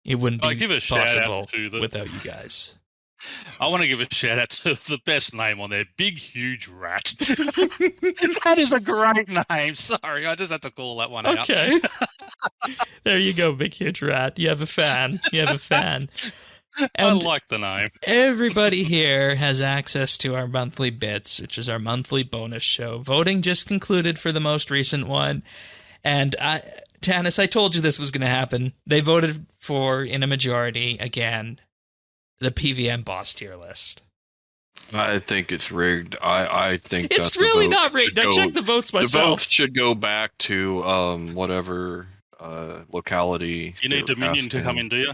It wouldn't be possible without you guys. I want to give a shout out to the best name on there, Big Huge Rat. That is a great name. Sorry, I just had to call that one out. Okay. There you go, Big Huge Rat. You have a fan. And I like the name. Everybody here has access to our monthly bits, which is our monthly bonus show. Voting just concluded for the most recent one. And Tanis, I told you this was going to happen. They voted for, in a majority, again, the PVM boss tier list. I think it's rigged. I think it's really not rigged. I checked the votes myself. The votes should go back to whatever locality. You need Dominion to come in, do you?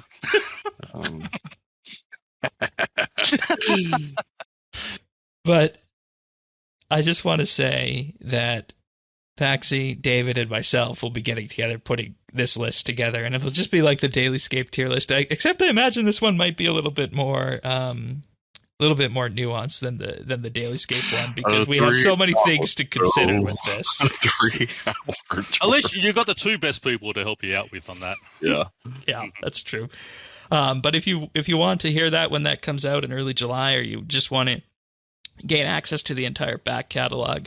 But I just want to say that Paxi, David, and myself will be getting together, putting this list together, and it'll just be like the Dailyscape tier list. Except I imagine this one might be a little bit more nuanced than the Dailyscape one, because we have so many things to consider with this. 3 hours. At least you got the 2 best people to help you out with on that. Yeah, that's true. But if you want to hear that when that comes out in early July, or you just want to gain access to the entire back catalog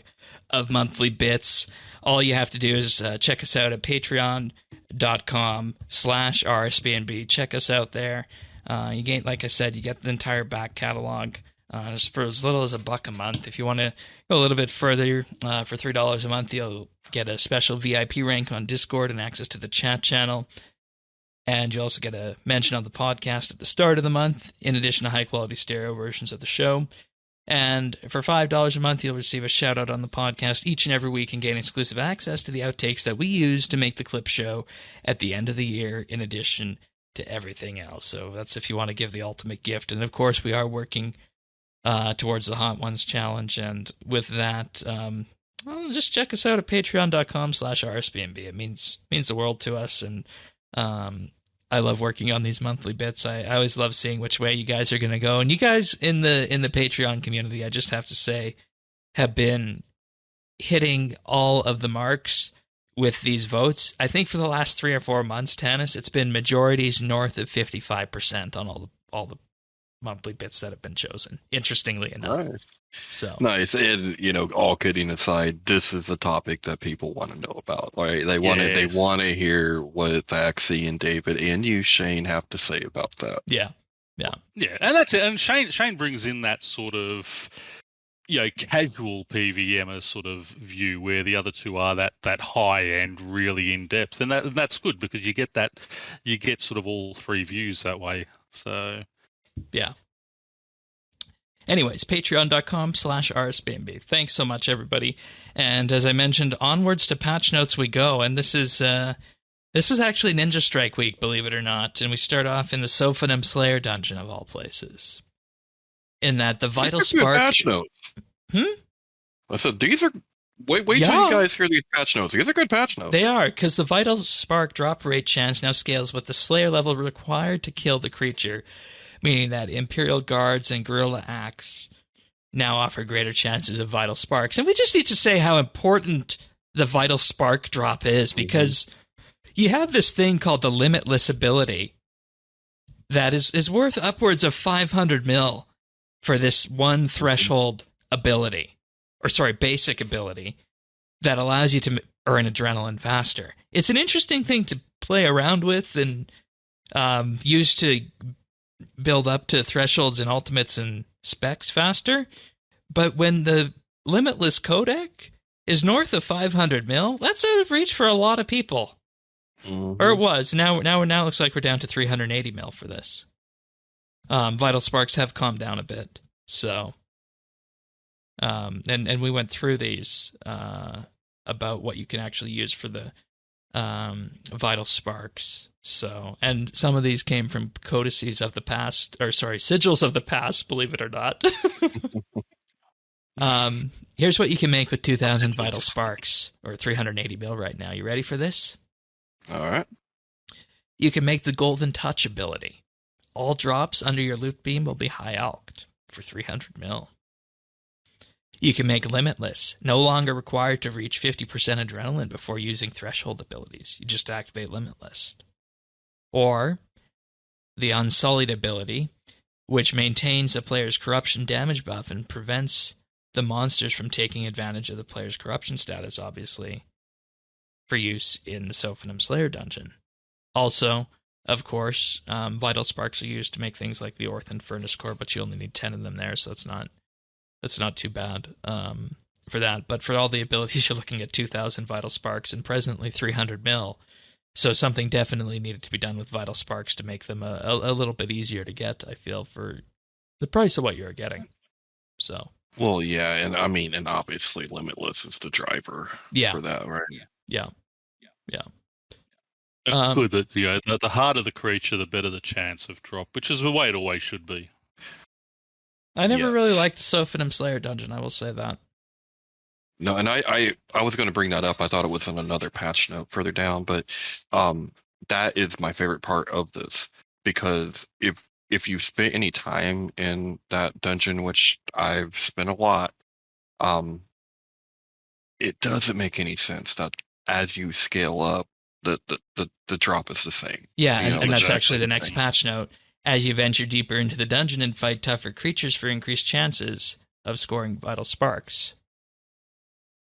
of monthly bits, all you have to do is check us out at patreon.com/RSBANDB. Check us out there. You gain, like I said, you get the entire back catalog for as little as $1 a month. If you want to go a little bit further, for $3 a month, you'll get a special VIP rank on Discord and access to the chat channel. And you also get a mention on the podcast at the start of the month, in addition to high-quality stereo versions of the show. And for $5 a month, you'll receive a shout-out on the podcast each and every week and gain exclusive access to the outtakes that we use to make the clip show at the end of the year, in addition to everything else. So that's if you want to give the ultimate gift. And, of course, we are working towards the Hot Ones Challenge. And with that, just check us out at patreon.com/RSBNB. It means the world to us. And I love working on these monthly bits. I always love seeing which way you guys are going to go. And you guys in the Patreon community, I just have to say, have been hitting all of the marks with these votes. I think for the last 3 or 4 months, Tanis, it's been majorities north of 55% on all the monthly bits that have been chosen, interestingly enough. Nice. So nice. And, all kidding aside, this is a topic that people want to know about. Right? They want to hear what Paxi and David and you, Shane, have to say about that. Yeah. And that's it. And Shane brings in that sort of casual PVM sort of view, where the other two are that high end, really in depth, and that's good, because you get sort of all 3 views that way. So yeah. Anyways, patreon.com/RSBNB. Thanks so much, everybody. And as I mentioned, onwards to Patchnotes we go. And this is actually Ninja Strike week, believe it or not. And we start off in the Sophonim Slayer dungeon, of all places. In that the Vital Spark... Patchnotes. I said, these are... Wait till you guys hear these patch notes. These are good patch notes. They are, because the Vital Spark drop rate chance now scales with the Slayer level required to kill the creature, meaning that Imperial Guards and Gorilla Axe now offer greater chances of Vital Sparks. And we just need to say how important the Vital Spark drop is, because you have this thing called the Limitless ability that is worth upwards of 500 mil for this one threshold ability, basic ability, that allows you to earn adrenaline faster. It's an interesting thing to play around with and use to build up to thresholds and ultimates and specs faster, but when the Limitless codec is north of 500 mil, that's out of reach for a lot of people. Or it was. Now it looks like we're down to 380 mil for this. Vital Sparks have calmed down a bit, so and we went through these about what you can actually use for the Vital Sparks. So, and some of these came from codices of the past, sigils of the past, believe it or not. Here's what you can make with 2,000 vital sparks, or 380 mil right now. You ready for this? All right. You can make the Golden Touch ability. All drops under your loot beam will be high alked for 300 mil. You can make Limitless, no longer required to reach 50% adrenaline before using threshold abilities. You just activate Limitless. Or the Unsullied ability, which maintains a player's corruption damage buff and prevents the monsters from taking advantage of the player's corruption status, obviously, for use in the Sophanum Slayer dungeon. Also, of course, Vital Sparks are used to make things like the Orthan Furnace Core, but you only need 10 of them there, so that's not too bad for that. But for all the abilities, you're looking at 2,000 Vital Sparks and presently 300 mil. So something definitely needed to be done with Vital Sparks to make them a little bit easier to get, I feel, for the price of what you're getting. So. Well, yeah, and I mean, and obviously Limitless is the driver for that, right? Yeah. It's good that the harder the creature, the better the chance of drop, which is the way it always should be. I never really liked the Sophanum Slayer dungeon, I will say that. No, and I was going to bring that up. I thought it was in another patch note further down, but that is my favorite part of this, because if you spent any time in that dungeon, which I've spent a lot, it doesn't make any sense that as you scale up, the drop is the same. Yeah, and that's actually the next patch note. As you venture deeper into the dungeon and fight tougher creatures for increased chances of scoring Vital Sparks.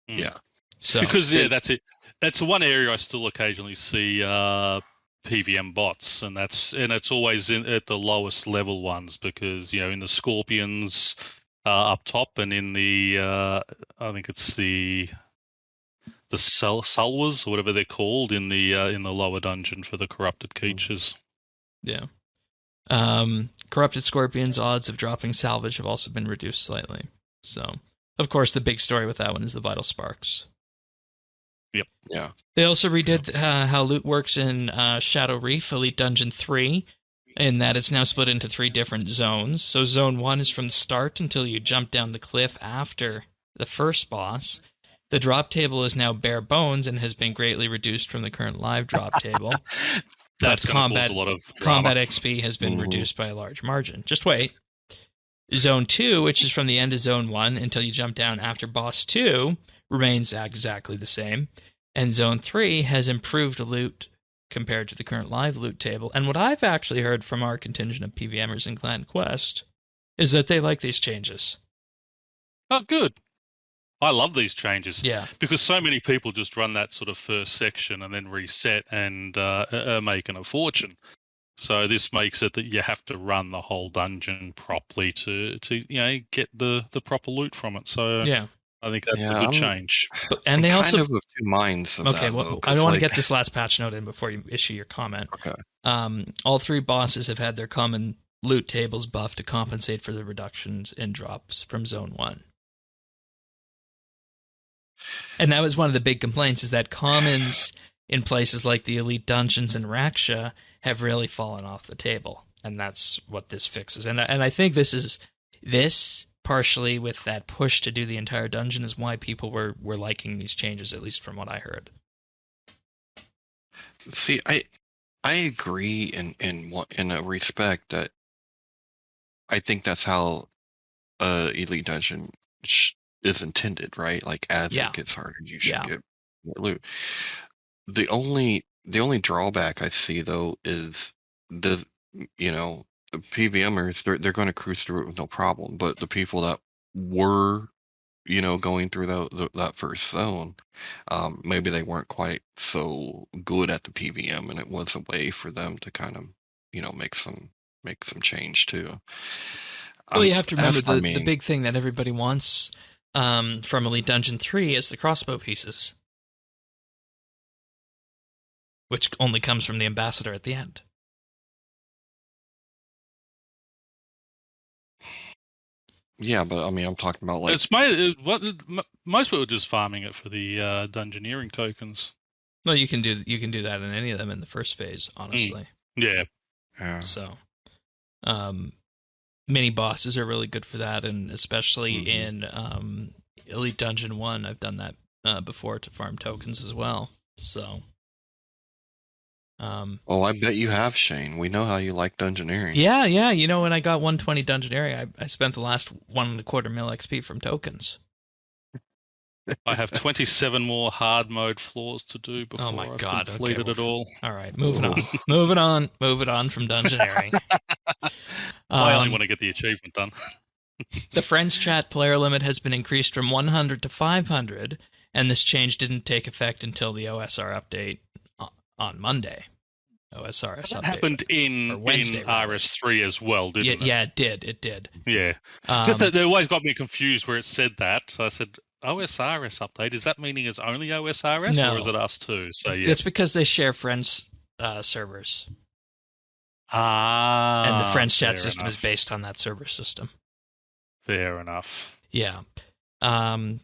Yeah. So because that's it. That's the one area I still occasionally see PVM bots, and it's always at the lowest level ones, because in the Scorpions up top, and in the I think it's the Salvers or whatever they're called in the lower dungeon for the corrupted creatures. Yeah. Corrupted Scorpions' odds of dropping salvage have also been reduced slightly. So, of course, the big story with that one is the Vital Sparks. Yep. Yeah. They also redid how loot works in Shadow Reef Elite Dungeon 3, in that it's now split into 3 different zones. So Zone 1 is from the start until you jump down the cliff after the first boss. The drop table is now bare bones and has been greatly reduced from the current live drop table. That's combat, cause a lot of drama. combat XP has been reduced by a large margin. Just wait. Zone 2, which is from the end of Zone 1 until you jump down after Boss 2, remains exactly the same. And Zone 3 has improved loot compared to the current live loot table. And what I've actually heard from our contingent of PVMers in Clan Quest is that they like these changes. Oh, good. I love these changes. Yeah. Because so many people just run that sort of first section and then reset and are making a fortune. So this makes it that you have to run the whole dungeon properly to get the proper loot from it. So yeah. I think that's a good change. And they also kind of two minds of okay, that, well, though, I want to like, get this last patch note in before you issue your comment. Okay. All 3 bosses have had their common loot tables buffed to compensate for the reductions in drops from Zone 1. And that was one of the big complaints, is that commons in places like the Elite Dungeons and Raksha have really fallen off the table. And that's what this fixes. And I think this partially with that push to do the entire dungeon is why people were liking these changes, at least from what I heard. See, I agree in a respect that I think that's how Elite Dungeon is intended, right? Like, as it gets harder, you should get more loot. The only drawback I see, though, is the PVMers, they're going to cruise through it with no problem, but the people that were going through that first zone, maybe they weren't quite so good at the PVM, and it was a way for them to kind of make some change too. Well, you have to remember the big thing that everybody wants from Elite Dungeon 3 is the crossbow pieces, which only comes from the ambassador at the end. Yeah, but I mean, I'm talking about like most people are just farming it for the dungeoneering tokens. Well, you can do that in any of them in the first phase, honestly. Yeah. So, mini bosses are really good for that, and especially in Elite Dungeon 1, I've done that before to farm tokens as well. So, oh, I bet you have, Shane. We know how you like dungeoneering. Yeah. You know, when I got 120 Dungeoneering, I spent the last 1.25 mil XP from tokens. I have 27 more hard mode floors to do before I've completed it all. All right, moving on from Dungeoneering. I only want to get the achievement done. The Friends Chat player limit has been increased from 100 to 500, and this change didn't take effect until the OSR update on Monday. OSRS that update happened in Wednesday, RS3 as well, didn't it? Yeah, it did. Yeah. Just that they always got me confused where it said that. So I said, OSRS update, is that meaning it's only OSRS or is it us too? So yeah. It's because they share Friends servers. Ah. And the Friends Chat system is based on that server system. Fair enough. Yeah. The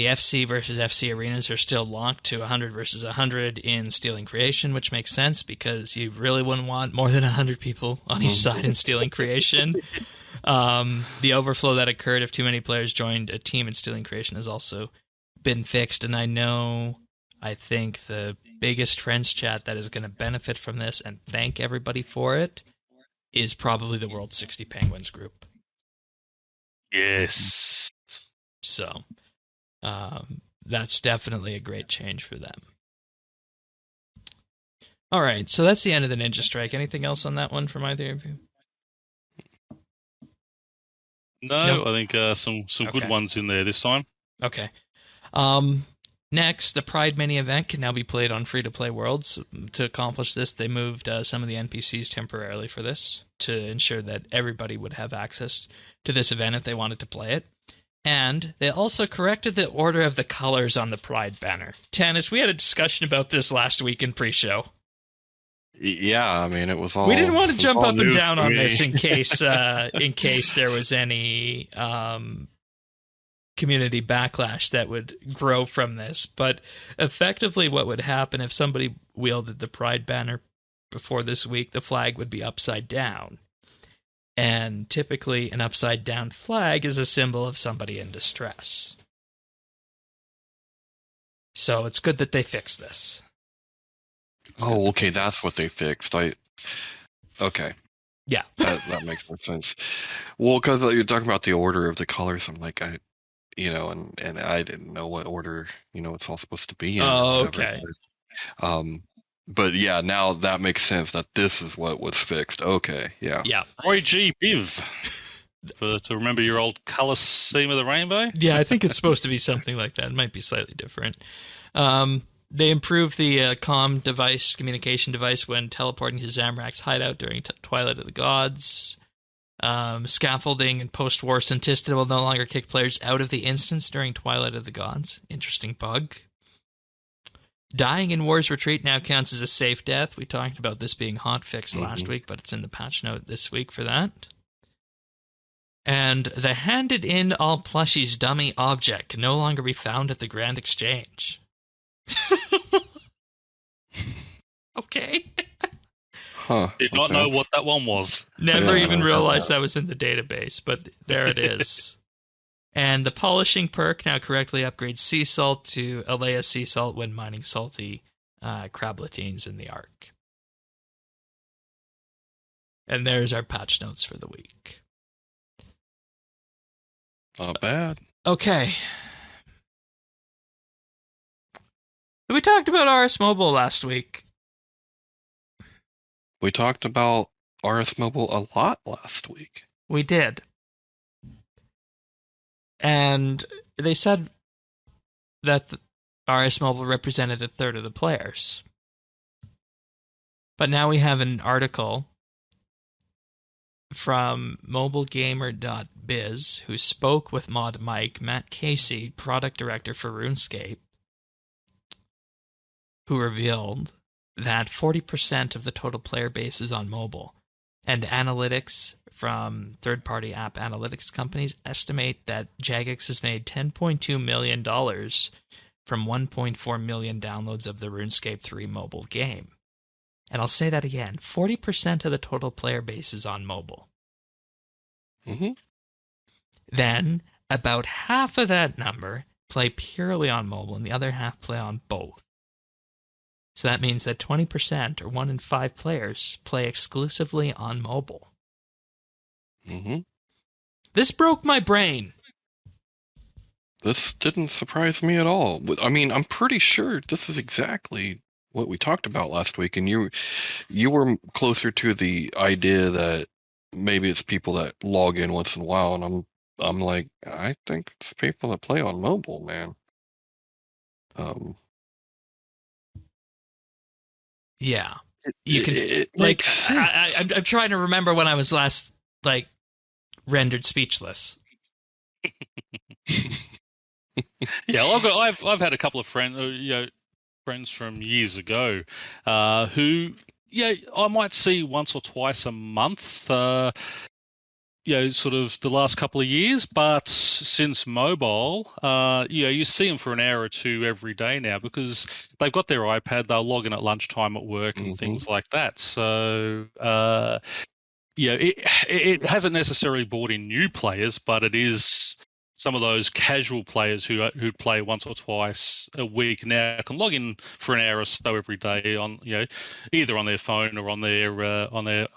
FC versus FC arenas are still locked to 100 versus 100 in Stealing Creation, which makes sense because you really wouldn't want more than 100 people on each side in Stealing Creation. The overflow that occurred if too many players joined a team in Stealing Creation has also been fixed, and I think the biggest Friends Chat that is going to benefit from this and thank everybody for it is probably the World 60 Penguins group. Yes. So, that's definitely a great change for them. All right, so that's the end of the Ninja Strike. Anything else on that one from either of you? No, nope. I think some good ones in there this time. Okay. Next, the Pride Mini event can now be played on free-to-play worlds. To accomplish this, they moved some of the NPCs temporarily for this to ensure that everybody would have access to this event if they wanted to play it. And they also corrected the order of the colors on the Pride banner. Tanis, we had a discussion about this last week in pre-show. Yeah, I mean, it was all... We didn't want to jump up and down on this in case there was any community backlash that would grow from this. But effectively what would happen if somebody wielded the Pride banner before this week, the flag would be upside down. And typically an upside-down flag is a symbol of somebody in distress. So it's good that they fixed this. Oh, okay, that's what they fixed. Okay. Yeah. that makes more sense. Well, because you're talking about the order of the colors, I'm like, and I didn't know what order, it's all supposed to be in. Oh, okay. But yeah, now that makes sense that this is what was fixed. Okay, yeah. Yeah. Roy G. Biv. To remember your old color scheme of the rainbow? Yeah, I think it's supposed to be something like that. It might be slightly different. They improved the communication device when teleporting to Zamarak's hideout during Twilight of the Gods. Scaffolding and post-war Santista will no longer kick players out of the instance during Twilight of the Gods. Interesting bug. Dying in War's Retreat now counts as a safe death. We talked about this being hotfixed last week, but it's in the patch note this week for that. And the handed-in all plushies dummy object can no longer be found at the Grand Exchange. Okay. Huh. Did not know what that one was. Never even realized that was in the database, but there it is. And the polishing perk now correctly upgrades sea salt to Alea sea salt when mining salty crablatines in the Ark. And there's our patch notes for the week. Not bad. Okay. We talked about RS Mobile last week. We talked about RS Mobile a lot last week. We did. And they said that RS Mobile represented a third of the players. But now we have an article from mobilegamer.biz who spoke with Mod Mike, Matt Casey, product director for RuneScape, who revealed that 40% of the total player base is on mobile. And analytics from third-party app analytics companies estimate that Jagex has made $10.2 million from 1.4 million downloads of the RuneScape 3 mobile game. And I'll say that again, 40% of the total player base is on mobile. Mm-hmm. Then about half of that number play purely on mobile, and the other half play on both. So that means that 20%, or 1 in 5 players, play exclusively on mobile. Mm-hmm. This broke my brain. This didn't surprise me at all. I mean, I'm pretty sure this is exactly what we talked about last week, and you were closer to the idea that maybe it's people that log in once in a while, and I'm like, I think it's people that play on mobile, man. Yeah, it like makes sense. I'm trying to remember when I was last like rendered speechless. Yeah, I've had a couple of friends from years ago, who I might see once or twice a month. Sort of the last couple of years, but since mobile, you see them for an hour or two every day now because they've got their iPad, they'll log in at lunchtime at work and things like that. So, it hasn't necessarily brought in new players, but it is some of those casual players who play once or twice a week now can log in for an hour or so every day on, either on their phone or on their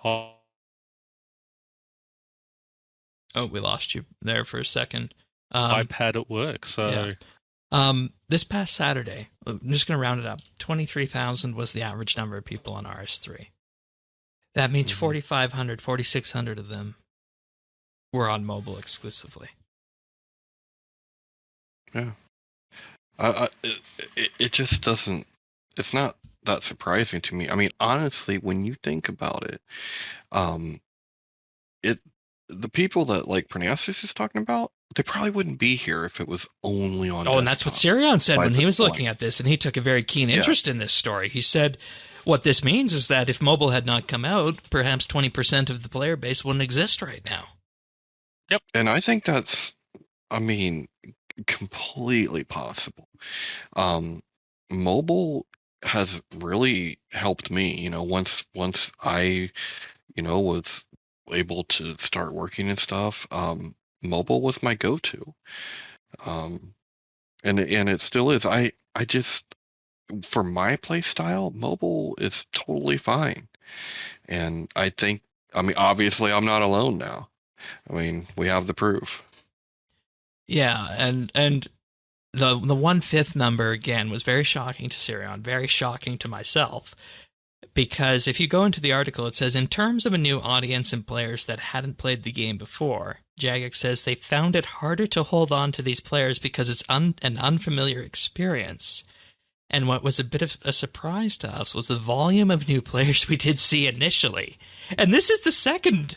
Oh, we lost you there for a second. iPad at work. So, this past Saturday, I'm just going to round it up. 23,000 was the average number of people on RS3. That means 4,500, 4,600 of them were on mobile exclusively. Yeah. It just doesn't. It's not that surprising to me. I mean, honestly, when you think about it, the people that like Pronasis is talking about, they probably wouldn't be here if it was only on desktop. And that's what Sirion said when he was looking at this, and he took a very keen interest in this story. He said, what this means is that if mobile had not come out, perhaps 20% of the player base wouldn't exist right now. Yep. And I think that's, completely possible. Mobile has really helped me, once I, was able to start working and stuff. Mobile was my go-to, and it still is. I just, for my play style, mobile is totally fine, and I think, obviously I'm not alone now. We have the proof. Yeah, and the 1/5 number again was very shocking to Sirion, very shocking to myself. Because if you go into the article, it says, in terms of a new audience and players that hadn't played the game before, Jagex says they found it harder to hold on to these players because it's an unfamiliar experience. And what was a bit of a surprise to us was the volume of new players we did see initially. And this is the second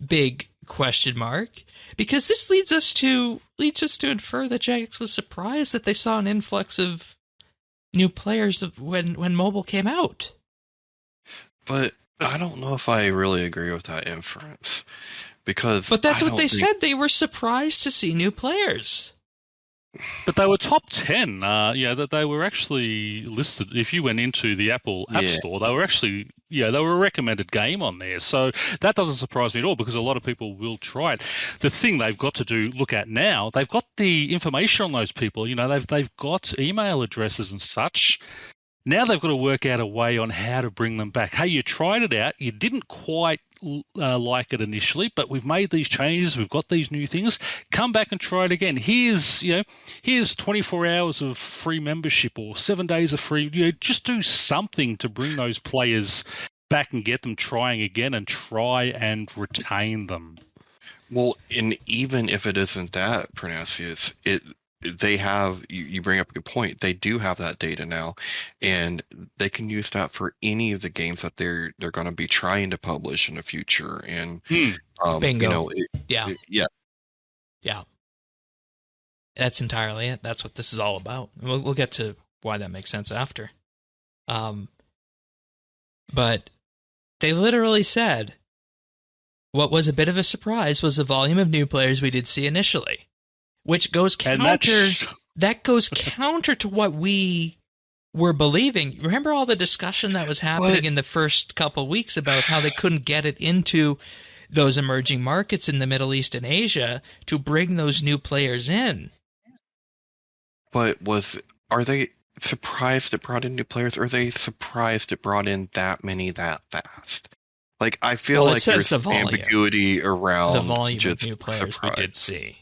big question mark, because this leads us to infer that Jagex was surprised that they saw an influx of new players when mobile came out. But I don't know if I really agree with that inference, because. But that's what they said. They were surprised to see new players. But they were top 10. That they were actually listed. If you went into the Apple App Store, they were actually, they were a recommended game on there. So that doesn't surprise me at all, because a lot of people will try it. The thing they've got to look at now, they've got the information on those people. They've got email addresses and such. Now they've got to work out a way on how to bring them back. Hey, you tried it out. You didn't quite like it initially, but we've made these changes. We've got these new things. Come back and try it again. Here's 24 hours of free membership or 7 days of free. Just do something to bring those players back and get them trying again and try and retain them. Well, and even if it isn't that, Pronacius, they have, you bring up a good point, they do have that data now, and they can use that for any of the games that they're going to be trying to publish in the future. And bingo. Yeah. That's entirely it. That's what this is all about. We'll get to why that makes sense after. But they literally said what was a bit of a surprise was the volume of new players we did see initially. Which goes counter. That goes counter to what we were believing. Remember all the discussion that was happening in the first couple weeks about how they couldn't get it into those emerging markets in the Middle East and Asia to bring those new players in. But are they surprised it brought in new players, or are they surprised it brought in that many that fast? Like, I feel like there's ambiguity around the volume just of new players surprise. we did see.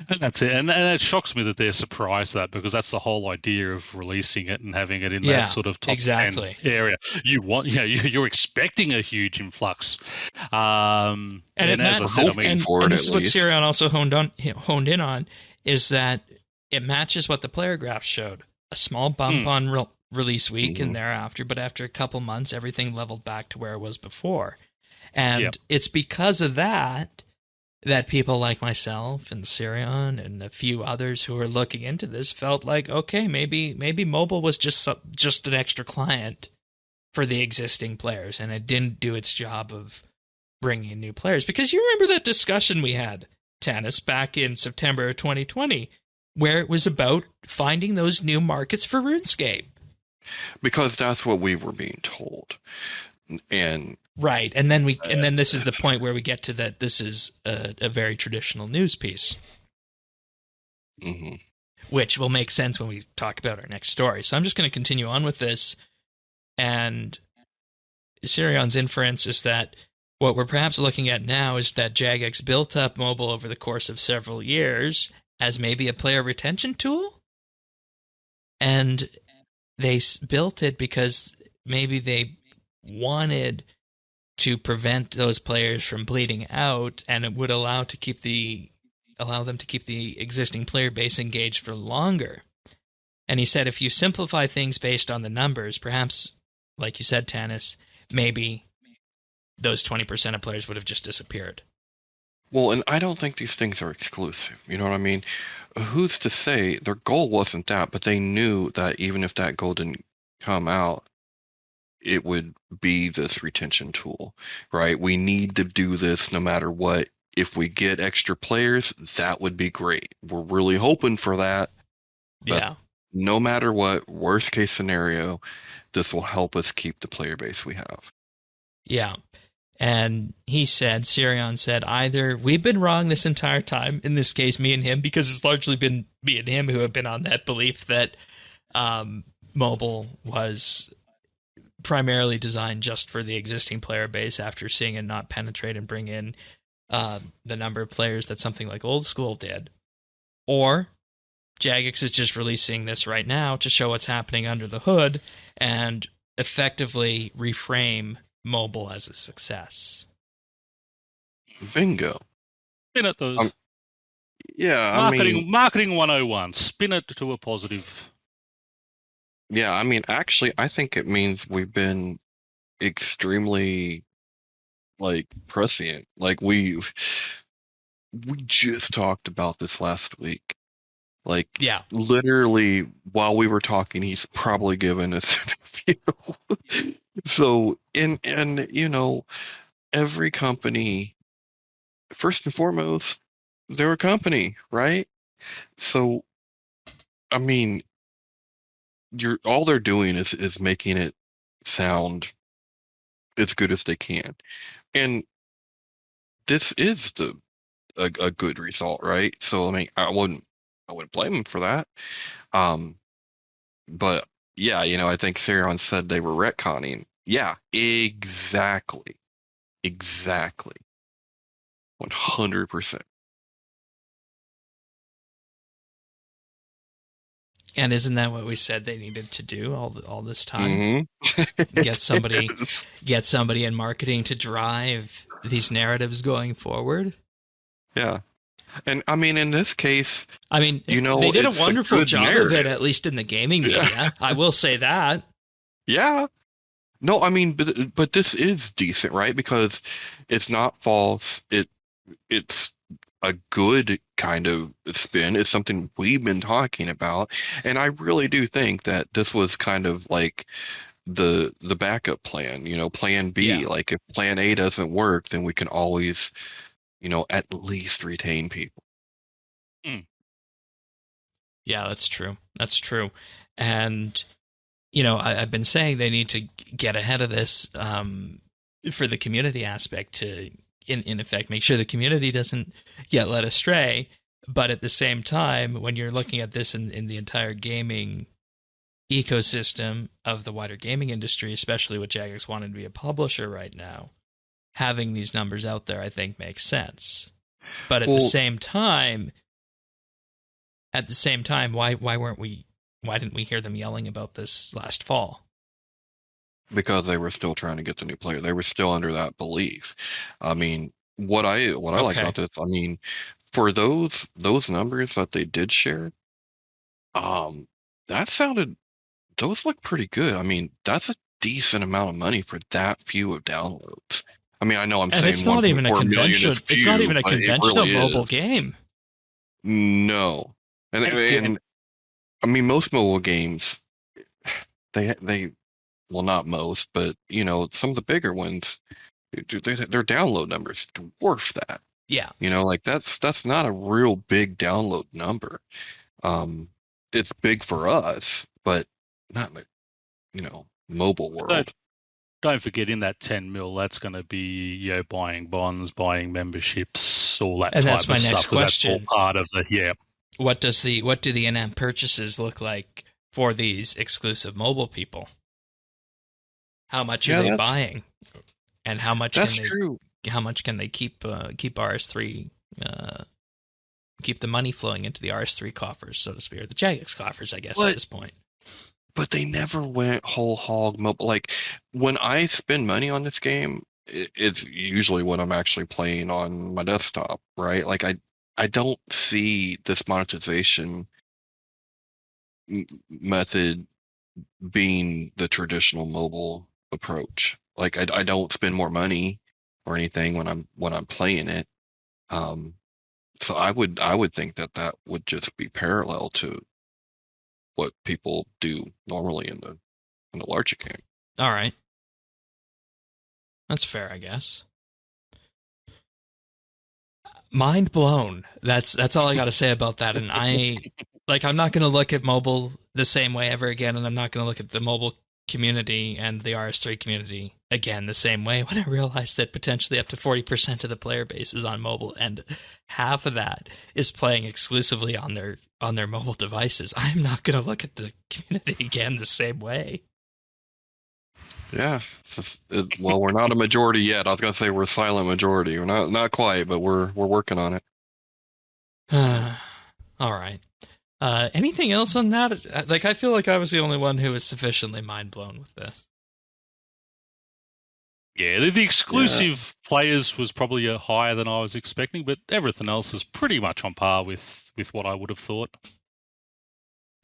And that's it. And it shocks me that they're surprised at that, because that's the whole idea of releasing it and having it in that sort of top 10 area. You're expecting a huge influx. And as I said, and this is what Sirion also honed in on, is that it matches what the player graph showed. A small bump on release week and thereafter, but after a couple months, everything leveled back to where it was before. And it's because of that people like myself and Sirion and a few others who are looking into this felt like, okay, maybe mobile was just an extra client for the existing players, and it didn't do its job of bringing in new players. Because you remember that discussion we had, Tanis, back in September of 2020, where it was about finding those new markets for RuneScape. Because that's what we were being told. And right, and then this is the point where we get to that this is a very traditional news piece, which will make sense when we talk about our next story. So I'm just going to continue on with this, and Sirion's inference is that what we're perhaps looking at now is that Jagex built up mobile over the course of several years as maybe a player retention tool, and they built it because maybe they wanted to prevent those players from bleeding out, and it would allow them to keep the existing player base engaged for longer. And he said, if you simplify things based on the numbers, perhaps, like you said, Tanis, maybe those 20% of players would have just disappeared. Well, and I don't think these things are exclusive. You know what I mean? Who's to say their goal wasn't that, but they knew that even if that goal didn't come out, it would be this retention tool, right? We need to do this no matter what. If we get extra players, that would be great. We're really hoping for that. Yeah. No matter what, worst case scenario, this will help us keep the player base we have. Yeah. And Sirion said, either we've been wrong this entire time, in this case, me and him, because it's largely been me and him who have been on that belief that mobile was primarily designed just for the existing player base after seeing it not penetrate and bring in the number of players that something like Old School did. Or Jagex is just releasing this right now to show what's happening under the hood and effectively reframe mobile as a success. Bingo. Spin it, those. Marketing 101. Spin it to a positive. Yeah, I mean, actually, I think it means we've been extremely, prescient. We just talked about this last week. Literally, while we were talking, he's probably given us a review. So, every company, first and foremost, they're a company, right? So, I mean, all they're doing is making it sound as good as they can, and this is a good result, right? So I mean, I wouldn't blame them for that. But yeah, I think Sirion said they were retconning. Yeah, exactly, 100%. And isn't that what we said they needed to do all this time? Get somebody in marketing to drive these narratives going forward. Yeah, and I mean, in this case, they did a wonderful job of it, at least in the gaming media. Yeah. I will say that. Yeah. No, I mean, but this is decent, right? Because it's not false. It's a good kind of spin. It's something we've been talking about, and I really do think that this was kind of like the backup plan, plan B. Yeah. Like, if plan A doesn't work, then we can always, at least retain people. Yeah, that's true. And I've been saying they need to get ahead of this for the community aspect to in effect, make sure the community doesn't get led astray. But at the same time, when you're looking at this in the entire gaming ecosystem of the wider gaming industry, especially with Jagex wanting to be a publisher right now, having these numbers out there, I think, makes sense. But at the same time, why didn't we hear them yelling about this last fall? Because they were still trying to get the new player. They were still under that belief. I mean, what I like about this, I mean, for those numbers that they did share, those look pretty good. I mean, that's a decent amount of money for that few of downloads. I mean, I know I'm saying it's not even a conventional. It's not even a conventional mobile game. No, and I mean, most mobile games, they well, not most, but you know, some of the bigger ones, their download numbers dwarf that. Yeah, you know, like that's not a real big download number. It's big for us, but not in the, you know, mobile world. Don't forget, in that 10 mil, that's going to be, you know, buying bonds, buying memberships, all that and type that's of my stuff. next question. That's all part of the What do the in-app purchases look like for these exclusive mobile people? How much are they buying, and how much how much can they keep RS3 keep the money flowing into the RS3 coffers, so to speak, or the Jagex coffers, I guess, at this point. But they never went whole hog mobile. Like, when I spend money on this game, it's usually when I'm actually playing on my desktop, right? Like, I don't see this monetization method being the traditional mobile approach. Like, I don't spend more money or anything when I'm playing it. So I would think that would just be parallel to what people do normally in the larger game. All right, that's fair, I guess. Mind blown. That's all I got to say about that. And I'm not going to look at mobile the same way ever again, and I'm not going to look at the mobile community and the RS3 community again the same way when I realized that potentially up to 40% of the player base is on mobile and half of that is playing exclusively on their mobile devices. I'm not going to look at the community again the same way. Yeah. Well, we're not a majority yet. I was going to say we're a silent majority. We're not quite, but we're working on it. All right. Anything else on that? Like, I feel like I was the only one who was sufficiently mind blown with this. Yeah, the exclusive players was probably higher than I was expecting, but everything else is pretty much on par with what I would have thought.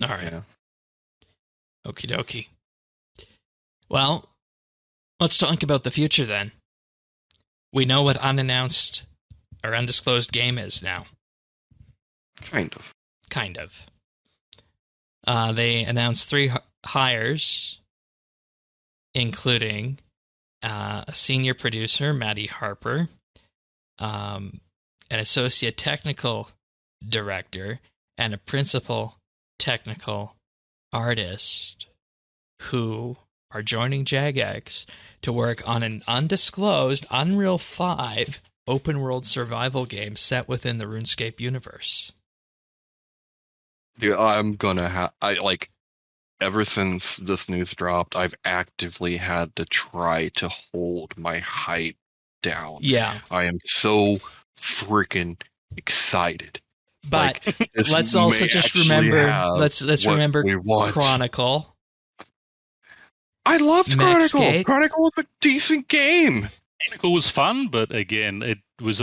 All right. Yeah. Okie dokie. Well, let's talk about the future then. We know what unannounced or undisclosed game is now. Kind of. They announced 3 hires, including a senior producer, Maddie Harper, an associate technical director, and a principal technical artist who are joining Jagex to work on an undisclosed Unreal 5 open-world survival game set within the RuneScape universe. Dude, ever since this news dropped, I've actively had to try to hold my hype down. Yeah. I am so freaking excited. But let's also just remember, let's remember Chronicle. I loved Chronicle. Netscape. Chronicle was a decent game. Chronicle was fun, but again, it was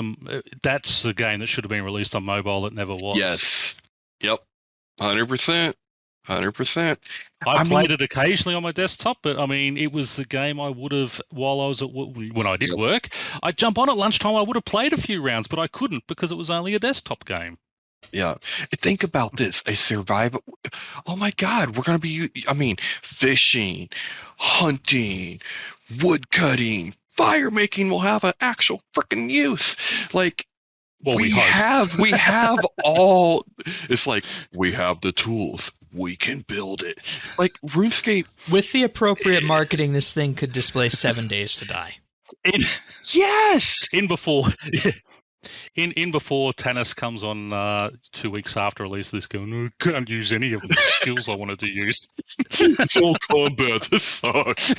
that's the game that should have been released on mobile. It never was. Yes. Yep. 100%. I played it occasionally on my desktop, but I mean, it was the game I would have, while I was when I did work, I'd jump on at lunchtime. I would have played a few rounds, but I couldn't because it was only a desktop game. Yeah. Think about this. A survival. Oh my God. We're going to be, fishing, hunting, wood cutting, fire making will have an actual freaking use. Like, well, we have all, it's like, we have the tools. We can build it. Like, RuneScape. With the appropriate marketing, this thing could display 7 days to die. Yes! In before Tannis comes on 2 weeks after release of this, going, no, I can't use any of the skills I wanted to use. It's all combat. This sucks.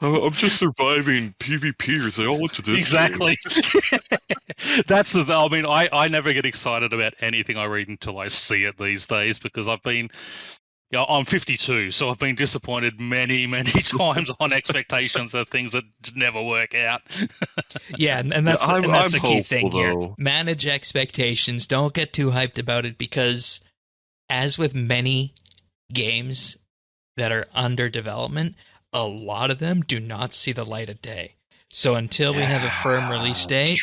I'm just surviving PvPers. They all went to this. Exactly. That's the. I mean, I never get excited about anything I read until I see it these days, because I've been. I'm 52, so I've been disappointed many, many times on expectations of things that never work out. Yeah, and that's the key thing though. here. Manage expectations. Don't get too hyped about it, because as with many games that are under development, a lot of them do not see the light of day. So until we have a firm release date,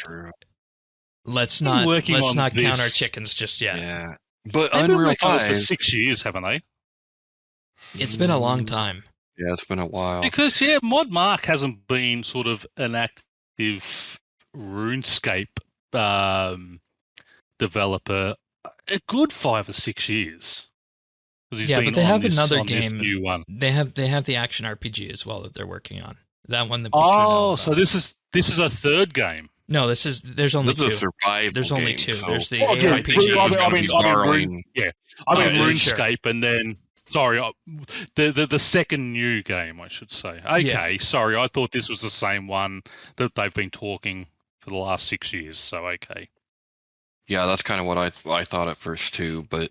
let's not count our chickens just yet. Yeah, but They've Unreal been 5 for 5. 6 years, haven't they? It's been a long time. Yeah, it's been a while. Because ModMark hasn't been sort of an active RuneScape developer a good 5 or 6 years. Yeah, but they have another this game. New one. They have the action RPG as well that they're working on. That one that. So this is a third game. No, there's only two. This is a survival There's only game, two. so- There's the Okay, RPG. I mean, Sure. RuneScape, and then the second new game, I should say. Okay, sorry, I thought this was the same one that they've been talking for the last 6 years. So okay. Yeah, that's kind of what I thought at first too. But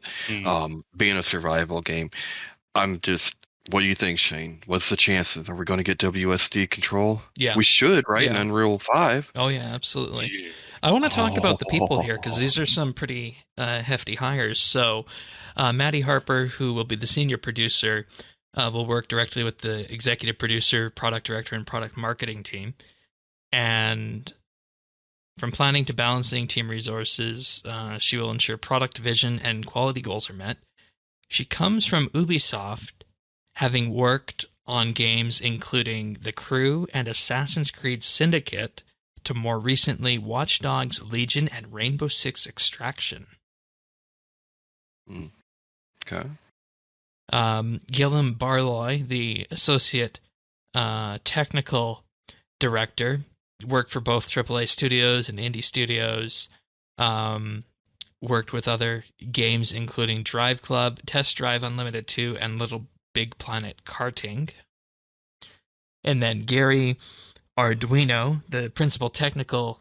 being a survival game, I'm just. What do you think, Shane? What's the chances? Are we going to get WSD control? Yeah, we should, right? Yeah. In Unreal 5. Oh yeah, absolutely. I want to talk about the people here, because these are some pretty hefty hires. So, Maddie Harper, who will be the senior producer, will work directly with the executive producer, product director, and product marketing team. And from planning to balancing team resources, she will ensure product vision and quality goals are met. She comes from Ubisoft, having worked on games including The Crew and Assassin's Creed Syndicate, to more recently Watch Dogs Legion and Rainbow Six Extraction. Okay. Guillaume Barloy, the associate technical director, worked for both AAA studios and indie studios, worked with other games including Drive Club, Test Drive Unlimited 2, and Little Big Planet Karting. And then Gary Arduino, the principal technical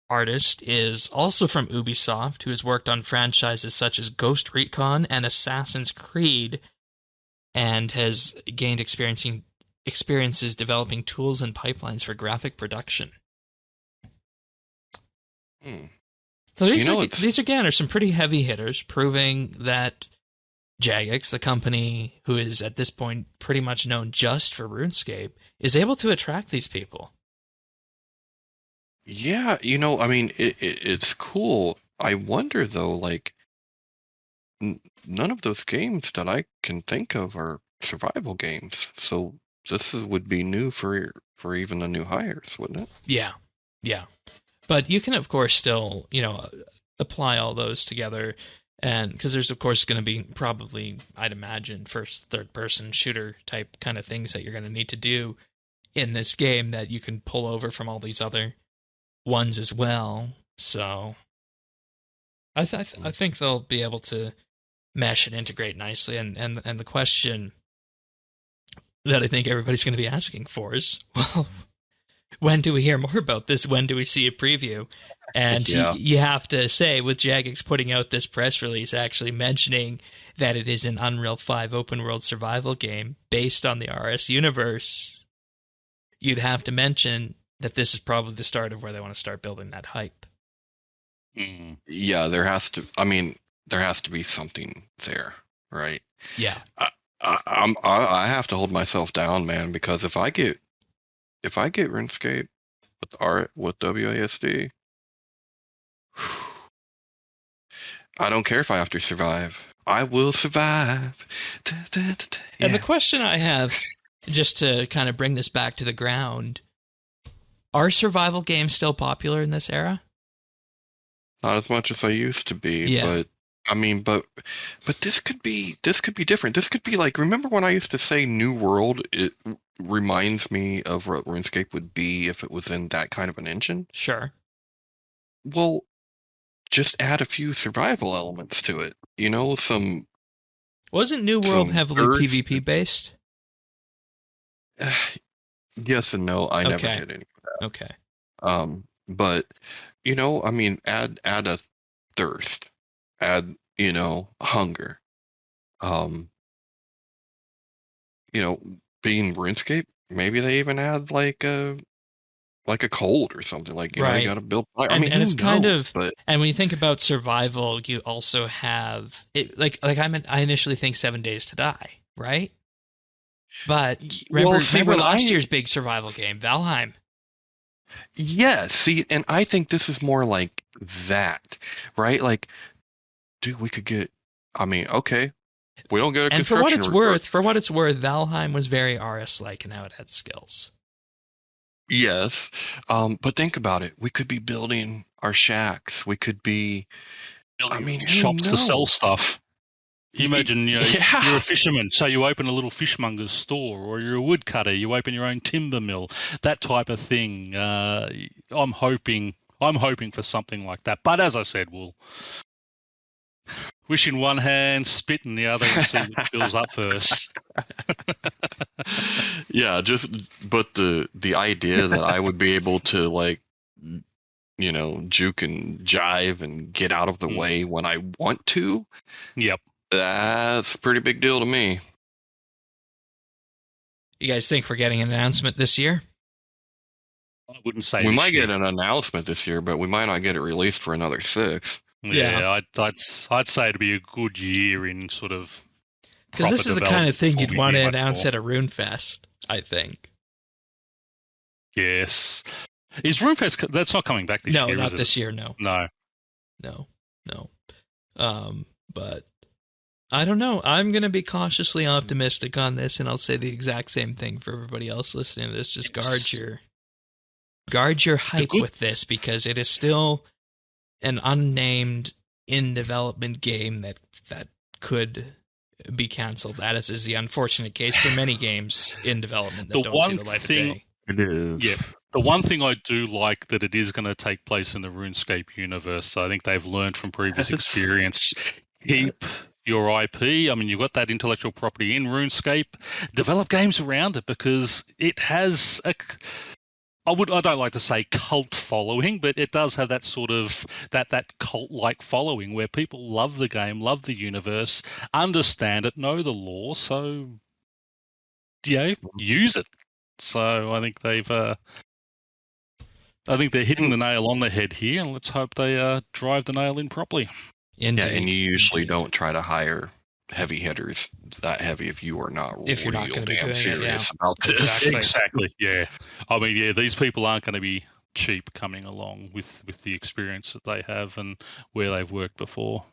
artist, is also from Ubisoft, who has worked on franchises such as Ghost Recon and Assassin's Creed, and has gained experiences developing tools and pipelines for graphic production. So these again are some pretty heavy hitters, proving that Jagex, the company who is at this point pretty much known just for RuneScape, is able to attract these people. Yeah, I mean, it's cool. I wonder, though, like, none of those games that I can think of are survival games. So this would be new for even the new hires, wouldn't it? Yeah. But you can, of course, still, apply all those together. And because there's, of course, going to be probably, I'd imagine, first, third-person shooter type kind of things that you're going to need to do in this game that you can pull over from all these other ones as well. So I think they'll be able to mesh and integrate nicely. And the question that I think everybody's going to be asking for is, well, when do we hear more about this? When do we see a preview? And you have to say, with Jagex putting out this press release actually mentioning that it is an Unreal 5 open-world survival game based on the RS universe, you'd have to mention that this is probably the start of where they want to start building that hype. Yeah, there has to be something there, right? Yeah. I have to hold myself down, man, because if I get RuneScape with WASD, I don't care if I have to survive. I will survive. And the question I have, just to kind of bring this back to the ground, are survival games still popular in this era? Not as much as I used to be, but I mean, but this could be different. This could be like, remember when I used to say New World? It reminds me of what RuneScape would be if it was in that kind of an engine. Sure. Well, just add a few survival elements to it. You know, some. Wasn't New World some heavily Earth- PvP based? Yes and no. I never Okay. did any of that. Okay. But you know, I mean, add a thirst, add hunger. You know, being RuneScape, maybe they even add like a cold or something. Like you know, Right. you got to build fire. I And, mean, and who it's kind knows? of, But and when you think about survival, you also have it. Like I initially think 7 Days to Die, right? But remember when last year's big survival game, Valheim. Yeah, see, and I think this is more like that, right? Like, dude, we could get. I mean, okay, we don't get a And for what construction it's worth, Valheim was very RS-like in how it had skills. Yes, but think about it. We could be building our shacks. We could be. I mean, who shops to sell knows? stuff. You imagine, Yeah. you're a fisherman, so you open a little fishmonger's store, or you're a woodcutter, you open your own timber mill, that type of thing. I'm hoping for something like that. But as I said, we'll wish in one hand, spit in the other, and see what fills up first. Yeah, but the idea that I would be able to like, juke and jive and get out of the way when I want to. Yep. That's a pretty big deal to me. You guys think we're getting an announcement this year? I wouldn't say We this might year. get an announcement this year, but we might not get it released for another 6. Yeah, I'd say it'd be a good year in sort of. Because this is the kind of thing you'd want to announce at at a RuneFest, I think. Yes. Is RuneFest, that's not coming back this year, No, not is it? this year, no. No. But I don't know. I'm going to be cautiously optimistic on this, and I'll say the exact same thing for everybody else listening to this. Just guard your hype with this, because it is still an unnamed in-development game that could be canceled. That is the unfortunate case for many games in development that don't see the light of day. It is. Yeah. The one thing I do like that it is going to take place in the RuneScape universe. So I think they've learned from previous experience. Keep your IP. I mean, you've got that intellectual property in RuneScape. Develop games around it, because it has I don't like to say cult following, but it does have that sort of that cult-like following where people love the game, love the universe, understand it, know the lore, so use it. So I think they're hitting the nail on the head here, and let's hope they drive the nail in properly. Indeed. Yeah, and you usually don't try to hire heavy hitters that heavy if you are not If you're not real gonna be damn doing it, serious yeah. about this. Exactly. Yeah. I mean, these people aren't going to be cheap coming along with the experience that they have and where they've worked before.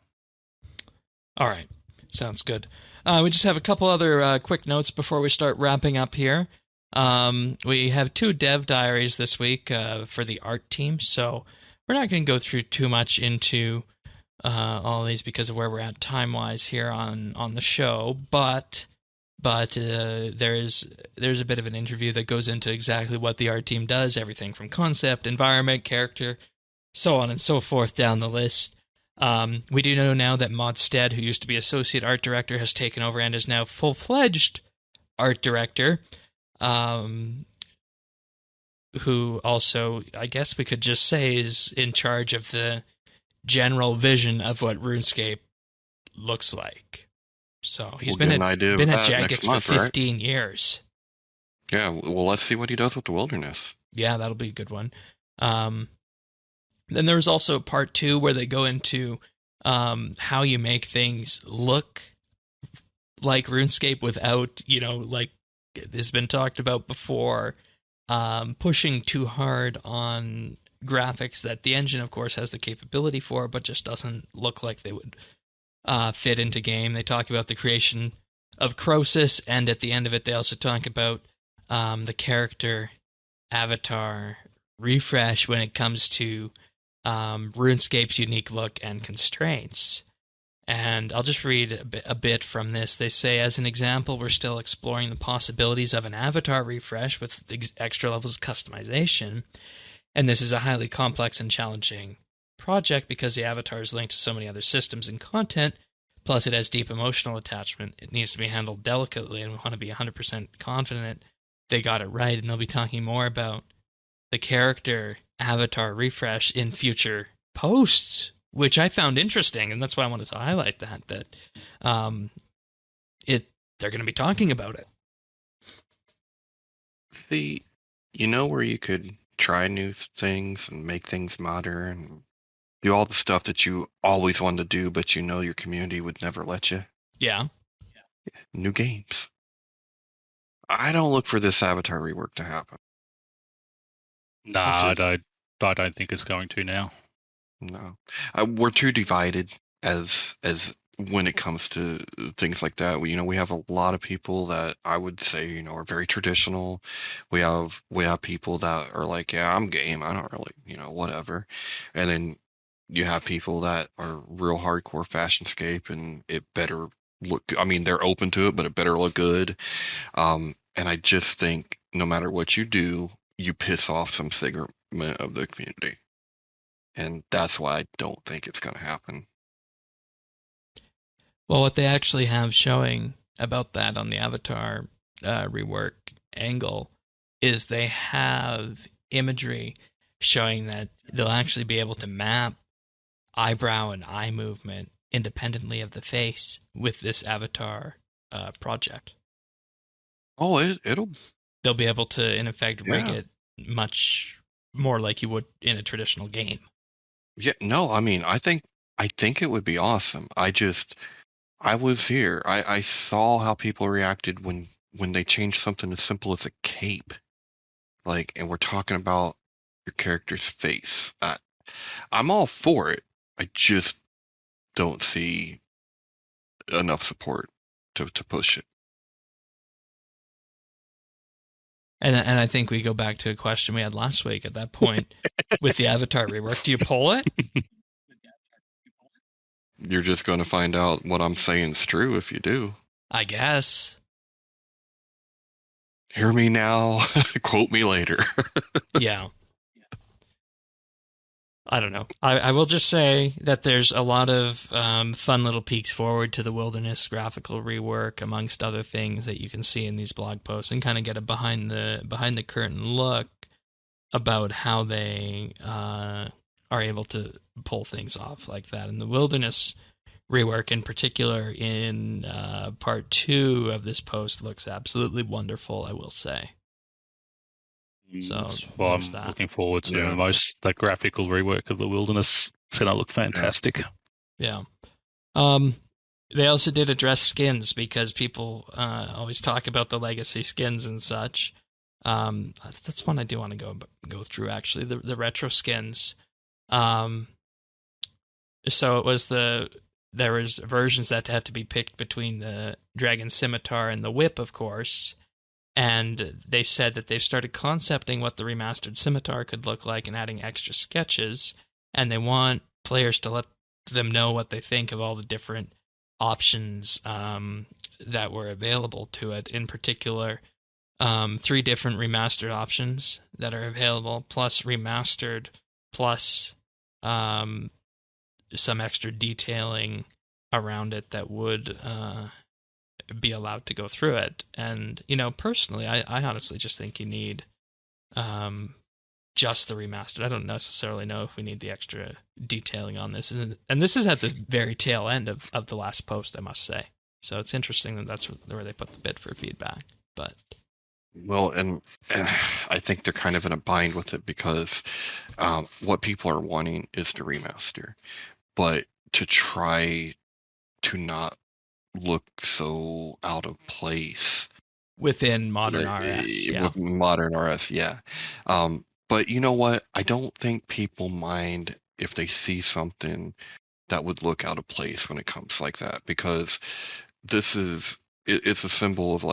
All right. Sounds good. We just have a couple other quick notes before we start wrapping up here. We have 2 dev diaries this week for the art team, so we're not going to go through too much into all of these because of where we're at time-wise here on the show, but there's a bit of an interview that goes into exactly what the art team does, everything from concept, environment, character, so on and so forth down the list. We do know now that Modstead, who used to be associate art director, has taken over and is now full-fledged art director, who also, I guess we could just say, is in charge of the general vision of what RuneScape looks like. So he's been at Jagex for 15 years. Yeah, well, let's see what he does with the Wilderness. Yeah, that'll be a good one. Then there's also part 2 where they go into how you make things look like RuneScape without, like has been talked about before, pushing too hard on graphics that the engine, of course, has the capability for, but just doesn't look like they would fit into game. They talk about the creation of Croesus, and at the end of it, they also talk about the character avatar refresh when it comes to RuneScape's unique look and constraints. And I'll just read a bit from this. They say, as an example, we're still exploring the possibilities of an avatar refresh with extra levels of customization. And this is a highly complex and challenging project because the avatar is linked to so many other systems and content. Plus, it has deep emotional attachment. It needs to be handled delicately, and we want to be 100% confident they got it right. And they'll be talking more about the character avatar refresh in future posts, which I found interesting, and that's why I wanted to highlight that they're going to be talking about it. See, you know where you could try new things and make things modern and do all the stuff that you always wanted to do, but you know your community would never let you? Yeah. New games. I don't look for this avatar rework to happen. No, I don't think it's going to now. No, we're too divided as when it comes to things like that. We have a lot of people that I would say are very traditional. We have people that are like, yeah, I'm game. I don't really whatever. And then you have people that are real hardcore fashionscape, and it better look. I mean, they're open to it, but it better look good. And I just think no matter what you do, you piss off some segment of the community. And that's why I don't think it's going to happen. Well, what they actually have showing about that on the avatar rework angle is they have imagery showing that they'll actually be able to map eyebrow and eye movement independently of the face with this avatar project. Oh, they'll be able to, in effect, rig it much more like you would in a traditional game. Yeah, no, I mean, I think it would be awesome. I was here. I saw how people reacted when they changed something as simple as a cape. And we're talking about your character's face. I'm all for it. I just don't see enough support to push it. And I think we go back to a question we had last week at that point with the avatar rework. Do you pull it? You're just going to find out what I'm saying is true if you do. I guess. Hear me now, quote me later. Yeah. I don't know. I will just say that there's a lot of fun little peeks forward to the Wilderness graphical rework, amongst other things that you can see in these blog posts, and kind of get a behind the curtain look about how they are able to pull things off like that. And the Wilderness rework, in particular, in part 2 of this post, looks absolutely wonderful, I will say. So well, I'm looking forward to the graphical rework of the Wilderness. It's going to look fantastic. Yeah. They also did address skins, because people always talk about the legacy skins and such. That's one I do want to go through, actually, the retro skins. So it was there was versions that had to be picked between the Dragon Scimitar and the Whip, of course. And they said that they've started concepting what the remastered Scimitar could look like and adding extra sketches. And they want players to let them know what they think of all the different options that were available to it. In particular, 3 different remastered options that are available, plus remastered, plus some extra detailing around it that would be allowed to go through it. And, personally, I honestly just think you need just the remastered. I don't necessarily know if we need the extra detailing on this. And this is at the very tail end of the last post, I must say. So it's interesting that that's where they put the bid for feedback. But well, and I think they're kind of in a bind with it, because what people are wanting is the remaster. But to try to not look so out of place within modern RS. With modern RS, yeah. But you know what? I don't think people mind if they see something that would look out of place when it comes like that, because it's a symbol of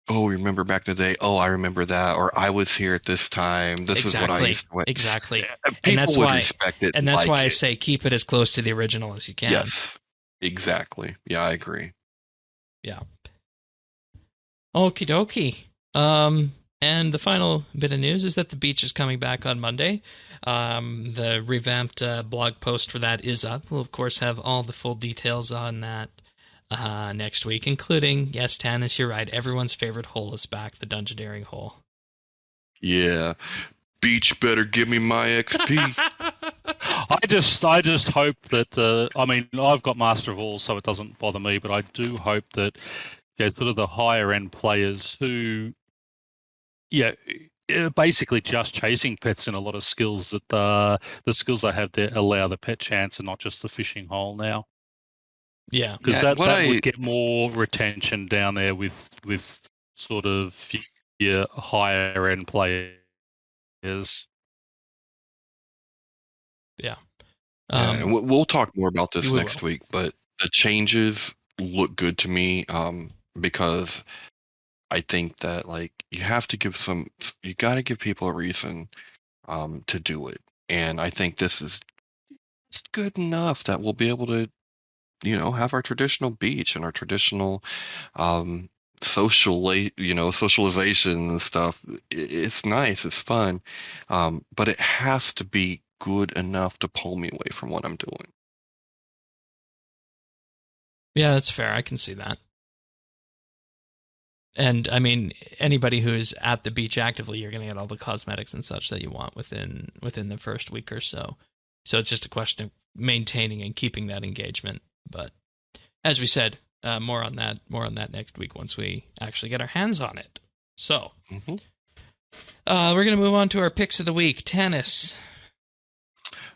oh, remember back in the day? Oh, I remember that. Or I was here at this time. This is what I used to. Exactly. People would respect it. And that's why I say keep it as close to the original as you can. Yes. Exactly. Yeah, I agree. Yeah. Okie dokie. And the final bit of news is that the beach is coming back on Monday. The revamped blog post for that is up. We'll, of course, have all the full details on that next week, including, yes, Tanis, you're right, everyone's favorite hole is back, the dungeoneering hole. Yeah. Beach better give me my XP. I just hope that I mean, I've got Master of All, so it doesn't bother me, but I do hope that sort of the higher end players who basically just chasing pets in a lot of skills, that the skills they have there allow the pet chance and not just the fishing hole now. Yeah, because that would get more retention down there with sort of your higher end players. Yeah. And we'll talk more about this next week, but the changes look good to me, because I think that like you got to give people a reason to do it, and I think this is good enough that we'll be able to have our traditional beach and our traditional socialization and stuff. It's nice, it's fun, but it has to be good enough to pull me away from what I'm doing. Yeah, that's fair. I can see that. And I mean, anybody who is at the beach actively, you're going to get all the cosmetics and such that you want within the first week or so. So it's just a question of maintaining and keeping that engagement. But as we said, more on that next week once we actually get our hands on it. So we're going to move on to our picks of the week. Tanis.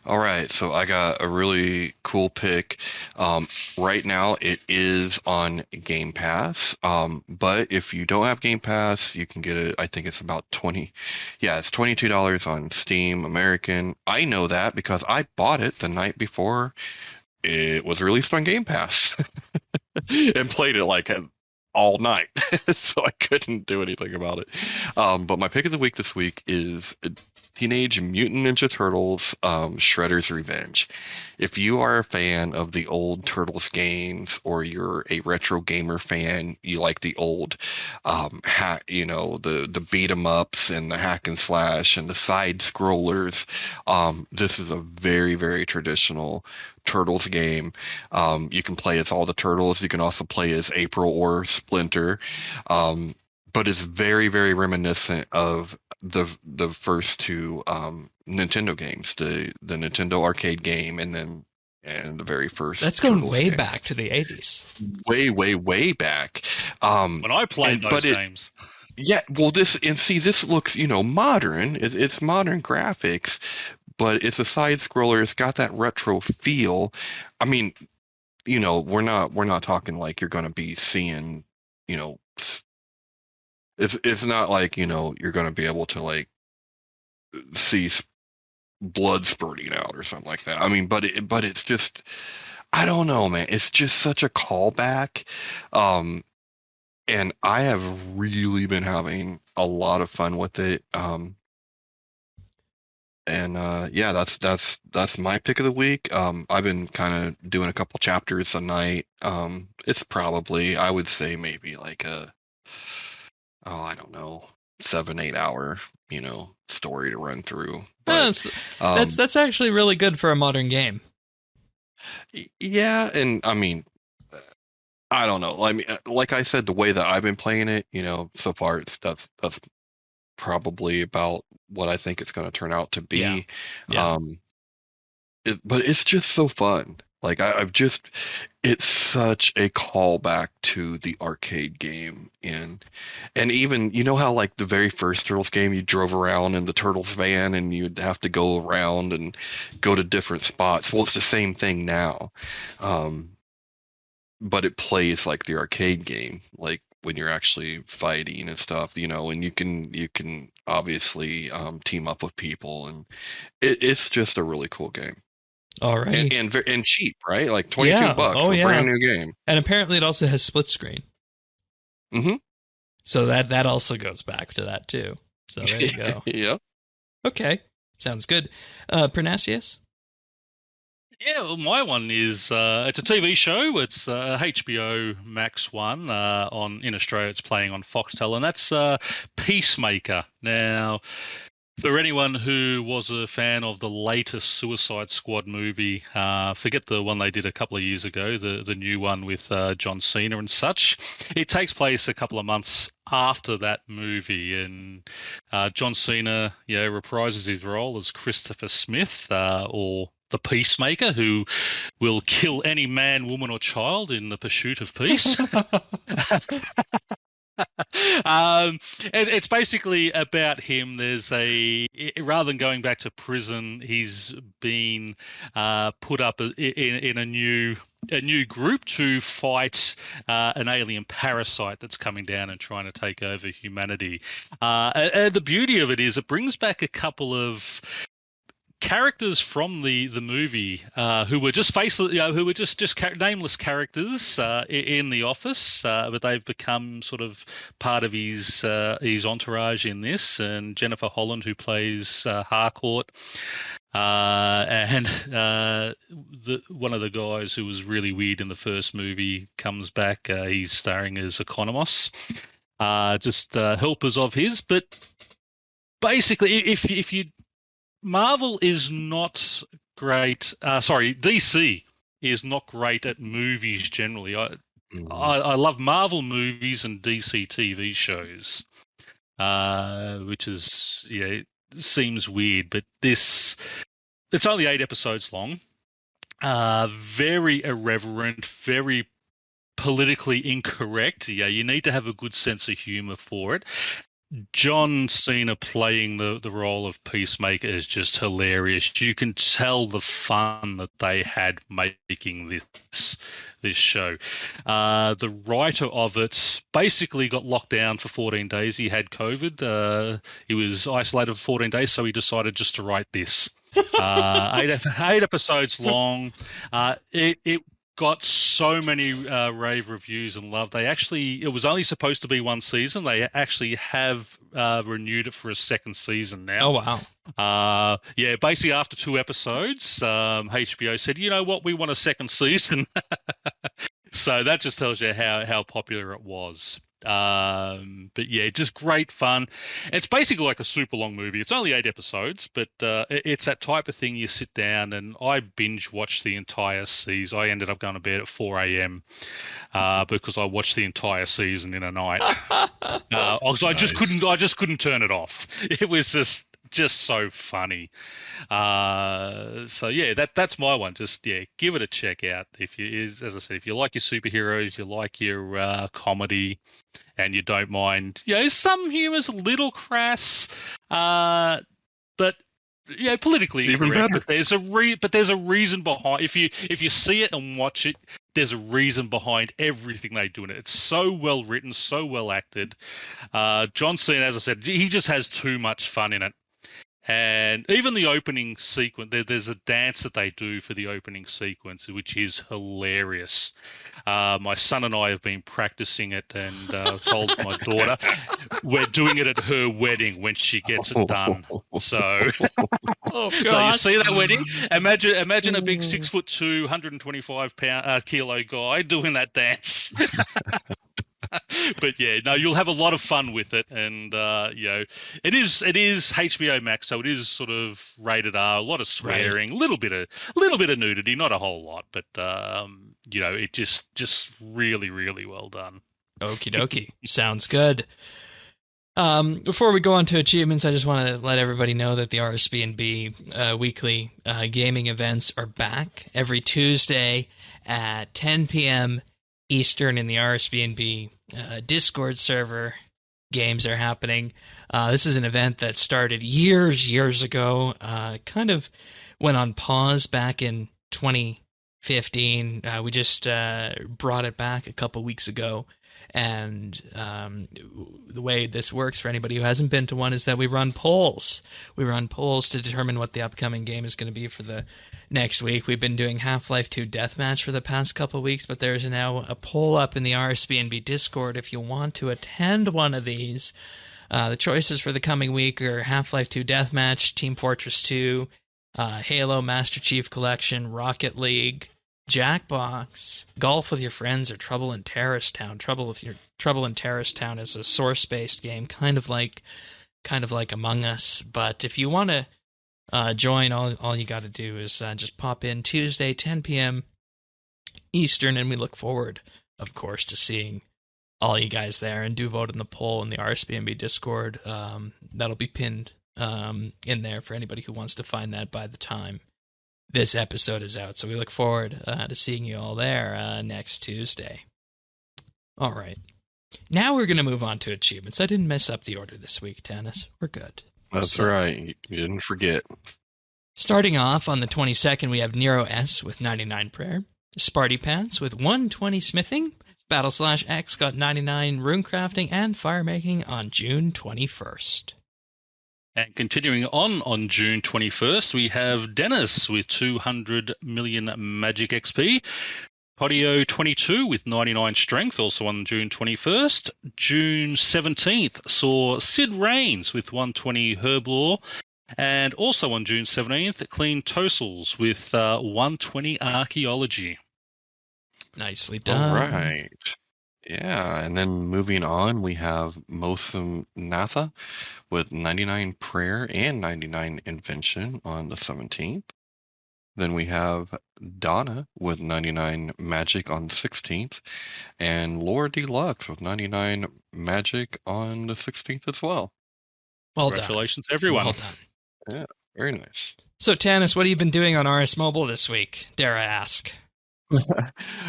All right, so I got a really cool pick. Right now, it is on Game Pass. But if you don't have Game Pass, you can get it. I think it's about $20. Yeah, it's $22 on Steam American. I know that because I bought it the night before it was released on Game Pass and played it like all night, so I couldn't do anything about it. But my pick of the week this week is Teenage Mutant Ninja Turtles Shredder's Revenge. If you are a fan of the old Turtles games, or you're a retro gamer fan, you like the old the beat 'em ups and the hack and slash and the side scrollers, this is a very, very traditional Turtles game. You can play as all the Turtles. You can also play as April or Splinter. But it's very, very reminiscent of the first two Nintendo games, the Nintendo arcade game, and the very first. That's going way back to the 80s. Way back. When I played those games. Yeah, well, this looks modern. It's modern graphics, but it's a side scroller. It's got that retro feel. I mean, we're not talking like you're going to be seeing, It's not like you're going to be able to like see blood spurting out or something like that. I mean, but it's just, I don't know, man. It's just such a callback, and I have really been having a lot of fun with it. That's my pick of the week. I've been kind of doing a couple chapters a night. It's probably, I would say, maybe like I don't know, 7-8 hour, story to run through. But, that's actually really good for a modern game. Yeah, and I mean, I don't know. I mean, like I said, the way that I've been playing it, so far, that's probably about what I think it's going to turn out to be. Yeah. But it's just so fun. Like it's such a callback to the arcade game, and even how like the very first Turtles game, you drove around in the Turtles van and you'd have to go around and go to different spots. Well, it's the same thing now, but it plays like the arcade game, like when you're actually fighting and stuff, and you can obviously team up with people, and it's just a really cool game. All right, and cheap, right? Like $22 for a brand new game. And apparently, it also has split screen. Mm-hmm. So that also goes back to that too. So there you go. Yeah. Okay, sounds good. Pernasius? Yeah, well, my one is it's a TV show. It's HBO Max one in Australia. It's playing on Foxtel, and that's Peacemaker. Now, for anyone who was a fan of the latest Suicide Squad movie, forget the one they did a couple of years ago, the new one with John Cena and such. It takes place a couple of months after that movie, and John Cena, reprises his role as Christopher Smith, or the Peacemaker, who will kill any man, woman, or child in the pursuit of peace. It's basically about him. Rather than going back to prison, he's been put up in a new group to fight an alien parasite that's coming down and trying to take over humanity. And the beauty of it is it brings back a couple of characters from the movie who were just nameless characters in the office, but they've become sort of part of his entourage in this. And Jennifer Holland, who plays Harcourt, and one of the guys who was really weird in the first movie comes back. He's starring as Economos, just helpers of his. But basically, if you Marvel is not great. DC is not great at movies generally. I love Marvel movies and DC TV shows, which is seems weird, but it's only 8 episodes long. Very irreverent, very politically incorrect. Yeah, you need to have a good sense of humor for it. John Cena playing the role of Peacemaker is just hilarious. You can tell the fun that they had making this show. The writer of it basically got locked down for 14 days. He had COVID. He was isolated for 14 days, so he decided just to write this. 8 episodes long. It got so many rave reviews and love. It was only supposed to be one season. They actually have renewed it for a second season now. Oh, wow. Basically after 2 episodes, HBO said, you know what, we want a second season. So that just tells you how popular it was. But yeah, just great fun. It's basically like a super long movie. It's only 8 episodes, but it's that type of thing you sit down, and I binge watched the entire season. I ended up going to bed at 4 a.m. Because I watched the entire season in a night. Nice. I just couldn't turn it off. It was just so funny. So yeah, that's my one. Just give it a check out. As I said, if you like your superheroes, you like your comedy, and you don't mind, some humor's a little crass, but politically incorrect. But there's a reason behind. If you see it and watch it, there's a reason behind everything they do in it. It's so well written, so well acted. John Cena, as I said, he just has too much fun in it. And even the opening sequence, there's a dance that they do for the opening sequence, which is hilarious. My son and I have been practicing it, and told my daughter we're doing it at her wedding when she gets it done. So, so you see that wedding? Imagine a big 6'2", 125 kilo guy doing that dance. But you'll have a lot of fun with it, and it is HBO Max, so it is sort of rated R, a lot of swearing, a little bit of nudity, not a whole lot, but it just really, really well done. Okie dokie, sounds good. Before we go on to achievements, I just want to let everybody know that the RSBANDB weekly gaming events are back every Tuesday at 10 p.m. Eastern in the RSBANDB Discord server. Games are happening. This is an event that started years ago. Kind of went on pause back in 2015. We just brought it back a couple weeks ago. And the way this works for anybody who hasn't been to one is that we run polls. We run polls to determine what the upcoming game is going to be for the next week. We've been doing Half-Life 2 Deathmatch for the past couple of weeks, but there's now a poll up in the RSBANDB Discord if you want to attend one of these. The choices for the coming week are Half-Life 2 Deathmatch, Team Fortress 2, Halo Master Chief Collection, Rocket League, Jackbox, Golf with Your Friends, or Trouble in Terrorist Town. Trouble in Terrorist Town is a source-based game, kind of like Among Us. But if you want to join, all you got to do is just pop in Tuesday, 10 p.m. Eastern, and we look forward, of course, to seeing all you guys there, and do vote in the poll in the RSBANDB Discord. That'll be pinned in there for anybody who wants to find that by the time this episode is out. So we look forward to seeing you all there next Tuesday. All right. Now we're going to move on to achievements. I didn't mess up the order this week, Tannis. We're good. That's right. You didn't forget. Starting off on the 22nd, we have Nero S with 99 Prayer, Sparty Pants with 120 Smithing, Battle/X got 99 Runecrafting and Firemaking on June 21st. And continuing on June 21st, we have Dennis with 200 million Magic XP, Podio 22 with 99 Strength, also on June 21st. June 17th saw Sid Raines with 120 Herblore, and also on June 17th, Clean Tosels with 120 Archaeology. Nicely done. All right. Yeah, and then moving on, we have Mosum Natha with 99 Prayer and 99 Invention on the 17th. Then we have Donna with 99 Magic on the 16th, and Laura Deluxe with 99 Magic on the 16th as well. Well Congratulations, everyone. Well done. Yeah, very nice. So, Tannis, what have you been doing on RS Mobile this week, dare I ask?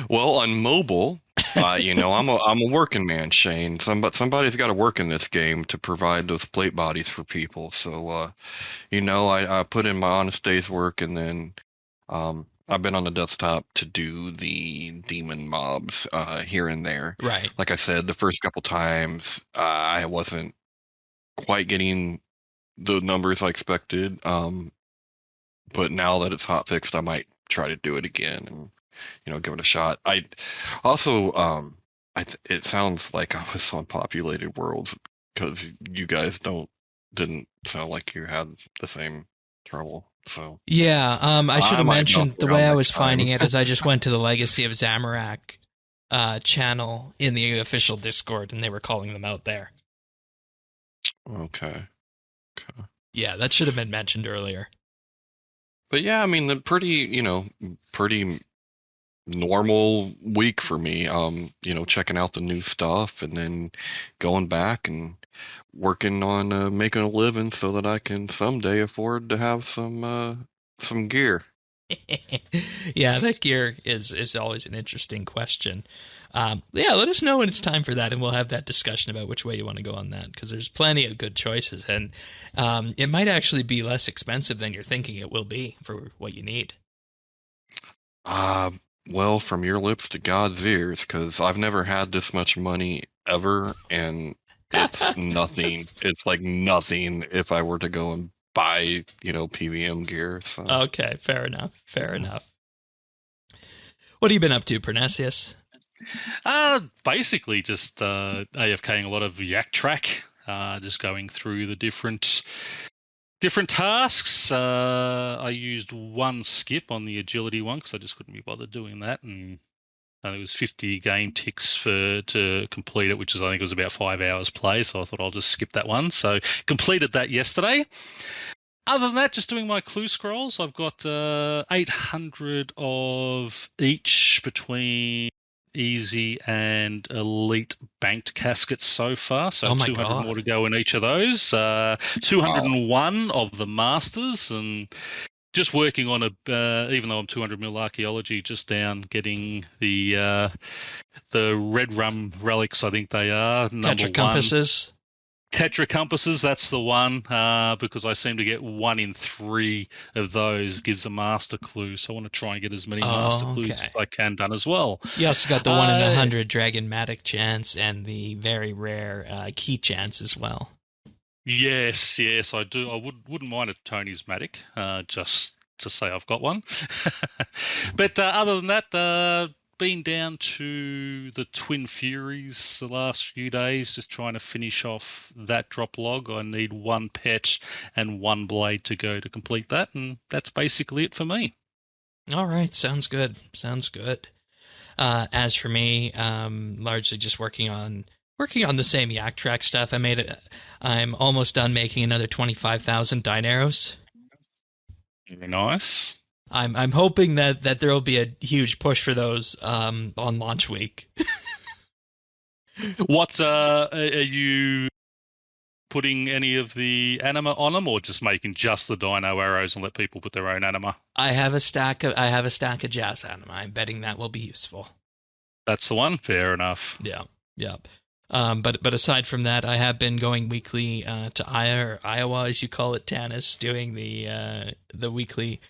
Well, on mobile, I'm a working man, Shane. Somebody's got to work in this game to provide those plate bodies for people. So, I put in my honest day's work, and then I've been on the desktop to do the demon mobs here and there. Right. Like I said, the first couple times I wasn't quite getting the numbers I expected. But now that it's hot fixed, I might try to do it again and give it a shot. I also it sounds like I was on Populated Worlds because you guys didn't sound like you had the same trouble. So yeah, I should have mentioned the way I was finding it is I just went to the Legacy of Zamarak channel in the official Discord, and they were calling them out there. Okay. Yeah, that should have been mentioned earlier. But yeah, I mean, the pretty normal week for me. Checking out the new stuff and then going back and working on making a living so that I can someday afford to have some gear. Yeah, that gear is always an interesting question. Let us know when it's time for that, and we'll have that discussion about which way you want to go on that, because there's plenty of good choices, and it might actually be less expensive than you're thinking it will be for what you need. Well, from your lips to God's ears, because I've never had this much money ever, and it's nothing. It's like nothing if I were to go and buy, PVM gear. So. Okay, fair enough. What have you been up to, Pernesius? Basically just AFKing a lot of Yak Track, just going through the different tasks. I used one skip on the agility one because I just couldn't be bothered doing that, and it was 50 game ticks to complete it, which is, I think it was about 5 hours play, so I thought I'll just skip that one. So completed that yesterday. Other than that, just doing my clue scrolls. I've got 800 of each between easy and elite banked caskets so far, so 200 more to go in each of those. 201 of the masters, and just working on even though I'm 200 mil archaeology, just down getting the red rum relics, I think they are number Tetra compasses. Tetra compasses, that's the one, because I seem to get 1 in 3 of those gives a master clue, so I want to try and get as many master clues as I can done as well. You also got the 1 in 100 Dragonmatic chance and the very rare key chance as well. Yes, I do. I wouldn't mind a Tony's Matic, just to say I've got one. But other than that, been down to the Twin Furies the last few days, just trying to finish off that drop log. I need 1 pet and 1 blade to go to complete that, and that's basically it for me. All right, sounds good. As for me, largely just working on the same Yak Track stuff. I'm almost done making another 25,000 Dineros. Very nice. I'm hoping that there will be a huge push for those on launch week. What are you putting any of the anima on them, or just making just the dino arrows and let people put their own anima? I have a stack of jazz anima. I'm betting that will be useful. That's the one. Fair enough. Yeah. But aside from that, I have been going weekly to Iowa, as you call it, Tanis, doing the weekly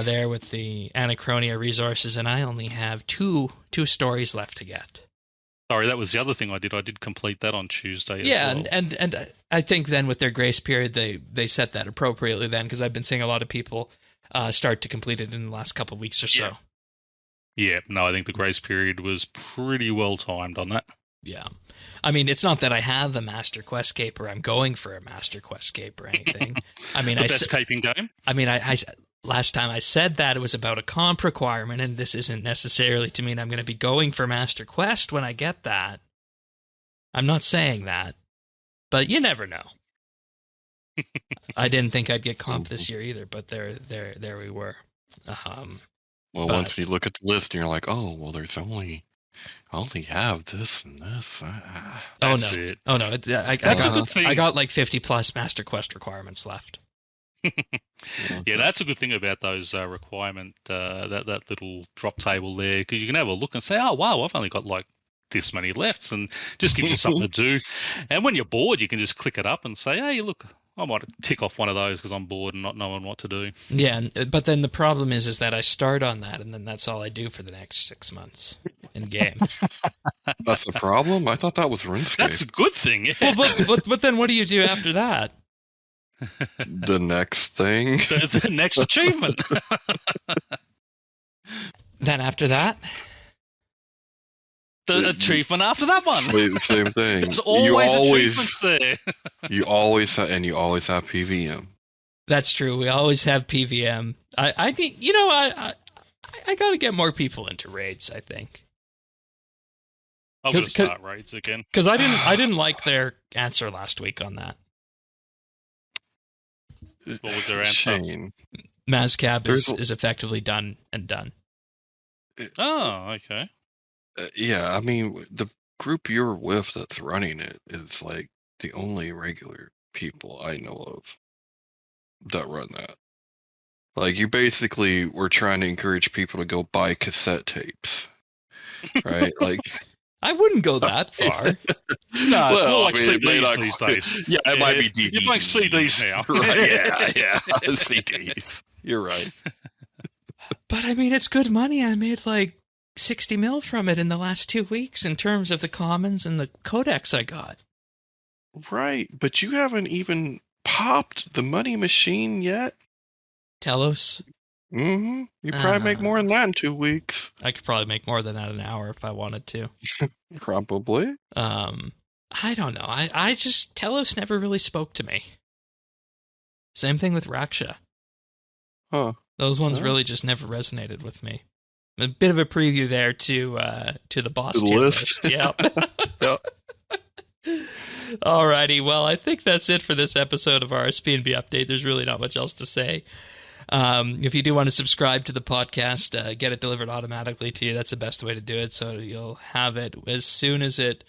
there with the Anachronia resources, and I only have two stories left to get. Sorry, that was the other thing I did. I did complete that on Tuesday as well. Yeah, and I think then with their grace period, they set that appropriately then, because I've been seeing a lot of people start to complete it in the last couple of weeks or so. Yeah, no, I think the grace period was pretty well timed on that. Yeah. I mean, it's not that I have a Master Quest Cape or I'm going for a Master Quest Cape or anything. I mean, the best caping game? I mean, I last time I said that it was about a comp requirement, and this isn't necessarily to mean I'm going to be going for Master Quest when I get that. I'm not saying that, but you never know. I didn't think I'd get comp this year either, but there we were. Once you look at the list and you're like, oh, well, I only have this and this. Oh no! I got like 50 plus Master Quest requirements left. Yeah, that's a good thing about those requirement that little drop table there, because you can have a look and say, oh wow, I've only got like this many left, and just gives you something to do. And when you're bored, you can just click it up and say, hey, look, I might tick off one of those because I'm bored and not knowing what to do. Yeah, but then the problem is that I start on that, and then that's all I do for the next 6 months in game. That's the problem? I thought that was RuneScape. That's a good thing, yeah. Well, but then what do you do after that? The next thing. The next achievement. Then after that? The achievement after that one. Same thing. There's always achievements there. You always have PVM. That's true. We always have PVM. I think, I got to get more people into raids, I think. I'm going to start raids again. Because I didn't like their answer last week on that. What was their answer? Shane. Mazcab is effectively done and done. Oh, okay. Yeah, I mean, the group you're with that's running it is like the only regular people I know of that run that. Like, you basically were trying to encourage people to go buy cassette tapes, right? Like, I wouldn't go that far. No, it's more like CDs these days. Yeah, it might be DVDs. You're playing CDs now. Right, yeah. CDs. You're right. But, I mean, it's good money. I made, like, 60 mil from it in the last 2 weeks in terms of the commons and the codex I got. Right, but you haven't even popped the money machine yet. Telos? Mm-hmm. You probably make more than that in 2 weeks. I could probably make more than that in an hour if I wanted to. Probably. I don't know. I just, Telos never really spoke to me. Same thing with Raksha. Huh. Those ones really just never resonated with me. A bit of a preview there to the boss tier list. Yep. Yep. Alrighty, well, I think that's it for this episode of RSBANDB Update. There's really not much else to say. If you do want to subscribe to the podcast, get it delivered automatically to you. That's the best way to do it, so you'll have it as soon as it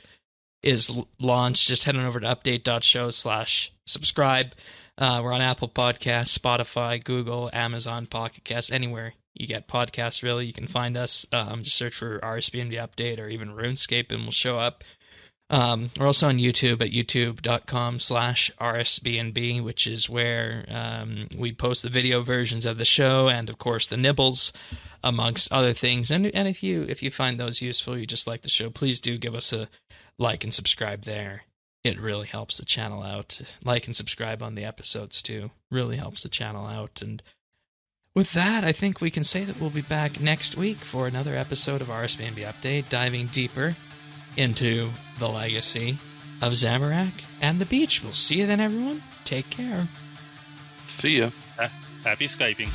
is launched. Just head on over to update.show/subscribe. We're on Apple Podcasts, Spotify, Google, Amazon, Pocket Casts, anywhere you get podcasts, really. You can find us. Just search for RSBANDB Update or even RuneScape, and we'll show up. We're also on YouTube at youtube.com/RSBANDB, which is where we post the video versions of the show and, of course, the nibbles, amongst other things. And if you find those useful, you just like the show, please do give us a like and subscribe there. It really helps the channel out. Like and subscribe on the episodes, too. Really helps the channel out. And With that, I think we can say that we'll be back next week for another episode of RSBANDB Update, diving deeper into the legacy of Zamarak and the beach. We'll see you then, everyone. Take care. See ya. Happy Skyping.